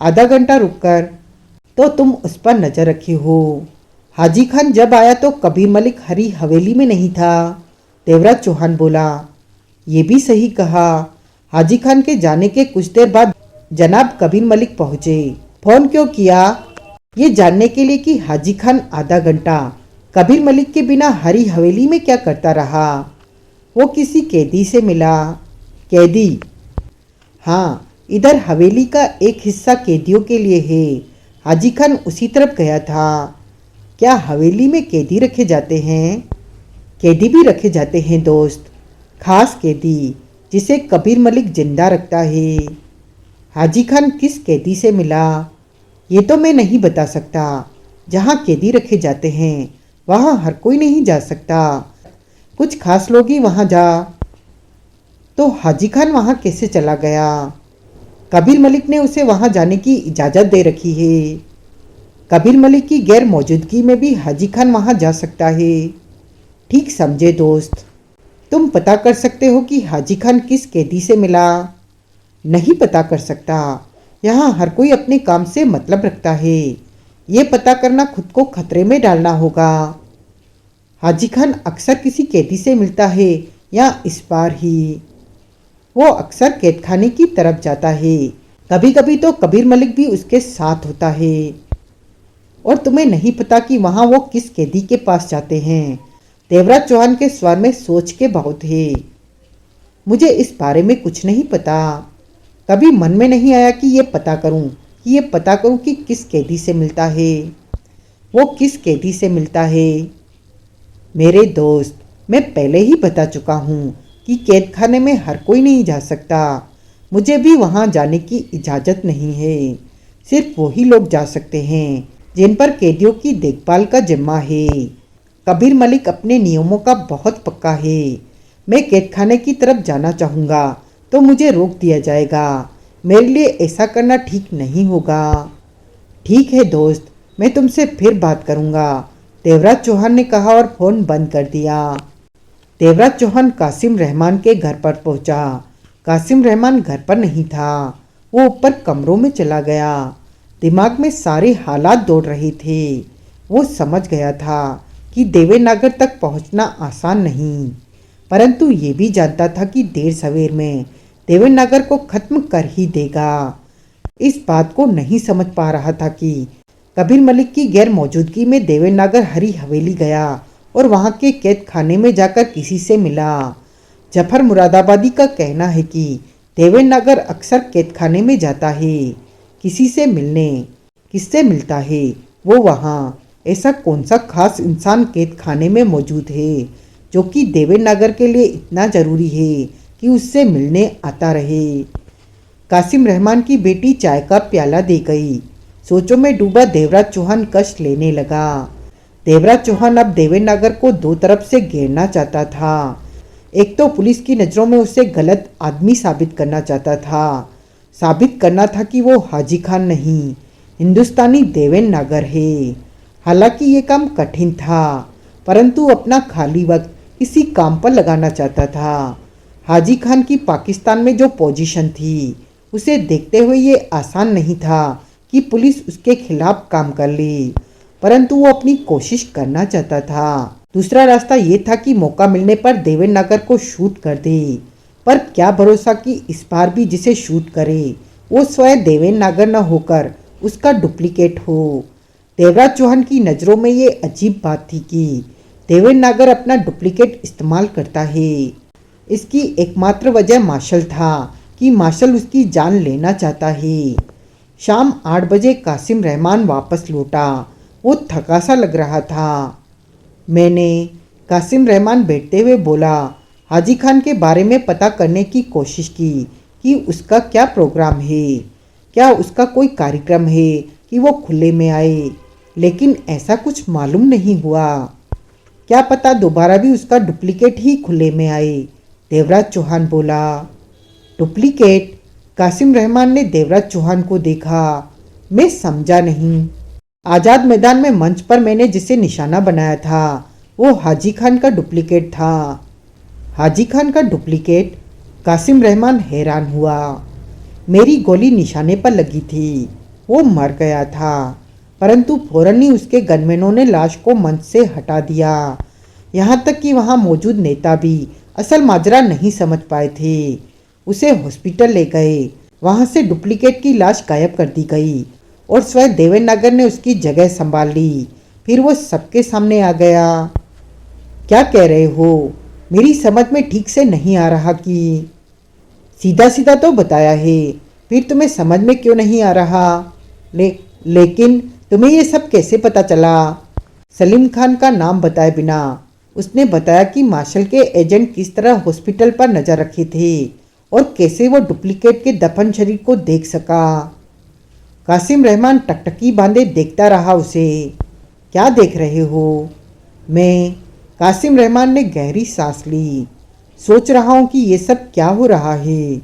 आधा घंटा रुककर तो तुम उस पर नज़र रखे हो। हाजी खान जब आया तो कबीर मलिक हरी हवेली में नहीं था। देवराज चौहान बोला। ये भी सही कहा। हाजी खान के जाने के कुछ देर बाद जनाब कबीर मलिक पहुँचे। फ़ोन क्यों किया? ये जानने के लिए कि हाजी खान आधा घंटा कबीर मलिक के बिना हरी हवेली में क्या करता रहा। वो किसी कैदी से मिला। कैदी? हाँ, इधर हवेली का एक हिस्सा कैदियों के लिए है। हाजी खान उसी तरफ गया था। क्या हवेली में कैदी रखे जाते हैं? कैदी भी रखे जाते हैं दोस्त। खास कैदी जिसे कबीर मलिक जिंदा रखता है। हाजी खान किस कैदी से मिला? ये तो मैं नहीं बता सकता। जहाँ कैदी रखे जाते हैं वहाँ हर कोई नहीं जा सकता। कुछ खास लोग ही वहाँ जा। तो हाजी खान वहाँ कैसे चला गया? कबीर मलिक ने उसे वहाँ जाने की इजाज़त दे रखी है। कबीर मलिक की गैर मौजूदगी में भी हाजी खान वहाँ जा सकता है। ठीक समझे दोस्त। तुम पता कर सकते हो कि हाजी खान किस कैदी से मिला? नहीं पता कर सकता। यहाँ हर कोई अपने काम से मतलब रखता है। ये पता करना खुद को खतरे में डालना होगा। हाजी खान अक्सर किसी कैदी से मिलता है या इस बार ही? वो अक्सर कैदखाने की तरफ जाता है। कभी कभी तो कबीर मलिक भी उसके साथ होता है। और तुम्हें नहीं पता कि वहाँ वो किस कैदी के पास जाते हैं? देवराज चौहान के स्वर में सोच के बहुत है। मुझे इस बारे में कुछ नहीं पता। कभी मन में नहीं आया कि ये पता करूं कि किस कैदी से मिलता है। वो किस कैदी से मिलता है? मेरे दोस्त, मैं पहले ही बता चुका हूँ कि कैद खाने में हर कोई नहीं जा सकता। मुझे भी वहाँ जाने की इजाज़त नहीं है। सिर्फ वही लोग जा सकते हैं जिन पर कैदियों की देखभाल का जिम्मा है। कबीर मलिक अपने नियमों का बहुत पक्का है। मैं कैद खाने की तरफ जाना चाहूँगा तो मुझे रोक दिया जाएगा। मेरे लिए ऐसा करना ठीक नहीं होगा। ठीक है दोस्त, मैं तुमसे फिर बात करूँगा, देवराज चौहान ने कहा और फ़ोन बंद कर दिया। देवराज चौहान कासिम रहमान के घर पर पहुंचा। कासिम रहमान घर पर नहीं था। वो ऊपर कमरों में चला गया। दिमाग में सारे हालात दौड़ रहे थे। वो समझ गया था कि देवेनागर तक पहुंचना आसान नहीं, परंतु ये भी जानता था कि देर सवेर में देवेनागर को खत्म कर ही देगा। इस बात को नहीं समझ पा रहा था कि कबीर मलिक की गैर मौजूदगी में देवेनागर हरी हवेली गया और वहाँ के कैद खाने में जाकर किसी से मिला। जफर मुरादाबादी का कहना है कि देवेनागर अक्सर कैद खाने में जाता है किसी से मिलने। किससे मिलता है वो वहाँ? ऐसा कौन सा खास इंसान कैद खाने में मौजूद है जो कि देवेनागर के लिए इतना ज़रूरी है कि उससे मिलने आता रहे? कासिम रहमान की बेटी चाय का प्याला दे गई। सोचों में डूबा देवराज चौहान कष्ट लेने लगा। देवराज चौहान अब देवेंद्र को दो तरफ से घेरना चाहता था। एक तो पुलिस की नज़रों में उसे गलत आदमी साबित करना चाहता था, साबित करना था कि वो हाजी खान नहीं, हिंदुस्तानी देवेंद्र नागर है। हालांकि ये काम कठिन था, परंतु अपना खाली वक्त किसी काम पर लगाना चाहता था। हाजी खान की पाकिस्तान में जो पोजीशन थी, उसे देखते हुए ये आसान नहीं था कि पुलिस उसके खिलाफ काम कर ले, परंतु वो अपनी कोशिश करना चाहता था। दूसरा रास्ता ये था कि मौका मिलने पर देवेंद्र नागर को शूट कर दे, पर क्या भरोसा कि इस बार भी जिसे शूट करे वो स्वयं देवेंद्र नागर न होकर उसका डुप्लीकेट हो। देवराज चौहान की नज़रों में ये अजीब बात थी कि देवेंद्र नागर अपना डुप्लीकेट इस्तेमाल करता है। इसकी एकमात्र वजह मार्शल था कि मार्शल उसकी जान लेना चाहता है। शाम 8 बजे कासिम रहमान वापस लौटा। वो थका सा लग रहा था। मैंने कासिम रहमान बैठते हुए बोला, हाजी खान के बारे में पता करने की कोशिश की कि उसका क्या प्रोग्राम है, क्या उसका कोई कार्यक्रम है कि वो खुले में आए, लेकिन ऐसा कुछ मालूम नहीं हुआ। क्या पता दोबारा भी उसका डुप्लीकेट ही खुले में आए, देवराज चौहान बोला। डुप्लीकेट? कासिम रहमान ने देवराज चौहान को देखा। मैं समझा नहीं। आज़ाद मैदान में मंच पर मैंने जिसे निशाना बनाया था, वो हाजी खान का डुप्लीकेट था। हाजी खान का डुप्लीकेट? कासिम रहमान हैरान हुआ। मेरी गोली निशाने पर लगी थी, वो मर गया था, परंतु फौरन ही उसके गनमैनों ने लाश को मंच से हटा दिया। यहाँ तक कि वहाँ मौजूद नेता भी असल माजरा नहीं समझ पाए थे। उसे हॉस्पिटल ले गए, वहाँ से डुप्लीकेट की लाश गायब कर दी गई और स्वयं देवेंद्र नागर ने उसकी जगह संभाल ली। फिर वो सबके सामने आ गया। क्या कह रहे हो? मेरी समझ में ठीक से नहीं आ रहा कि सीधा सीधा तो बताया है, फिर तुम्हें समझ में क्यों नहीं आ रहा? लेकिन तुम्हें ये सब कैसे पता चला? सलीम खान का नाम बताए बिना उसने बताया कि मार्शल के एजेंट किस तरह हॉस्पिटल पर नजर रखे थे और कैसे वो डुप्लीकेट के दफन शरीर को देख सका। कासिम रहमान टकटकी बांधे देखता रहा उसे। क्या देख रहे हो? मैं। कासिम रहमान ने गहरी सांस ली। सोच रहा हूँ कि ये सब क्या हो रहा है।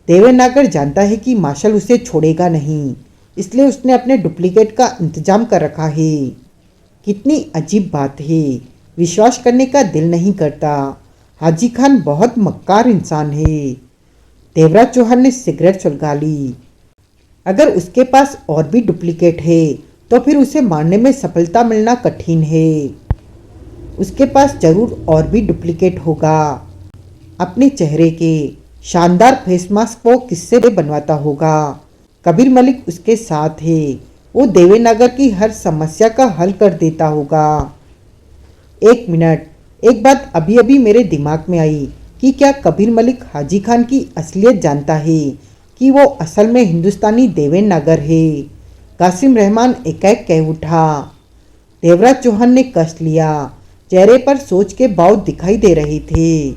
देवेंद्र नागर जानता है कि मार्शल उसे छोड़ेगा नहीं, इसलिए उसने अपने डुप्लीकेट का इंतजाम कर रखा है। कितनी अजीब बात है, विश्वास करने का दिल नहीं करता। हाजी खान बहुत मक्कार इंसान है। देवराज चौहान ने सिगरेट सुलगा ली। अगर उसके पास और भी डुप्लीकेट है तो फिर उसे मारने में सफलता मिलना कठिन है। उसके पास जरूर और भी डुप्लीकेट होगा। अपने चेहरे के शानदार फेस मास्क को किससे बनवाता होगा? कबीर मलिक उसके साथ है, वो देवेंद्र नागर की हर समस्या का हल कर देता होगा। एक मिनट, एक बात अभी अभी मेरे दिमाग में आई कि क्या कबीर मलिक हाजी खान की असलियत जानता है कि वो असल में हिंदुस्तानी देवेंद्र नागर है? कासिम रहमान एकाएक कह उठा। देवराज चौहान ने कस लिया। चेहरे पर सोच के भाव दिखाई दे रहे थे।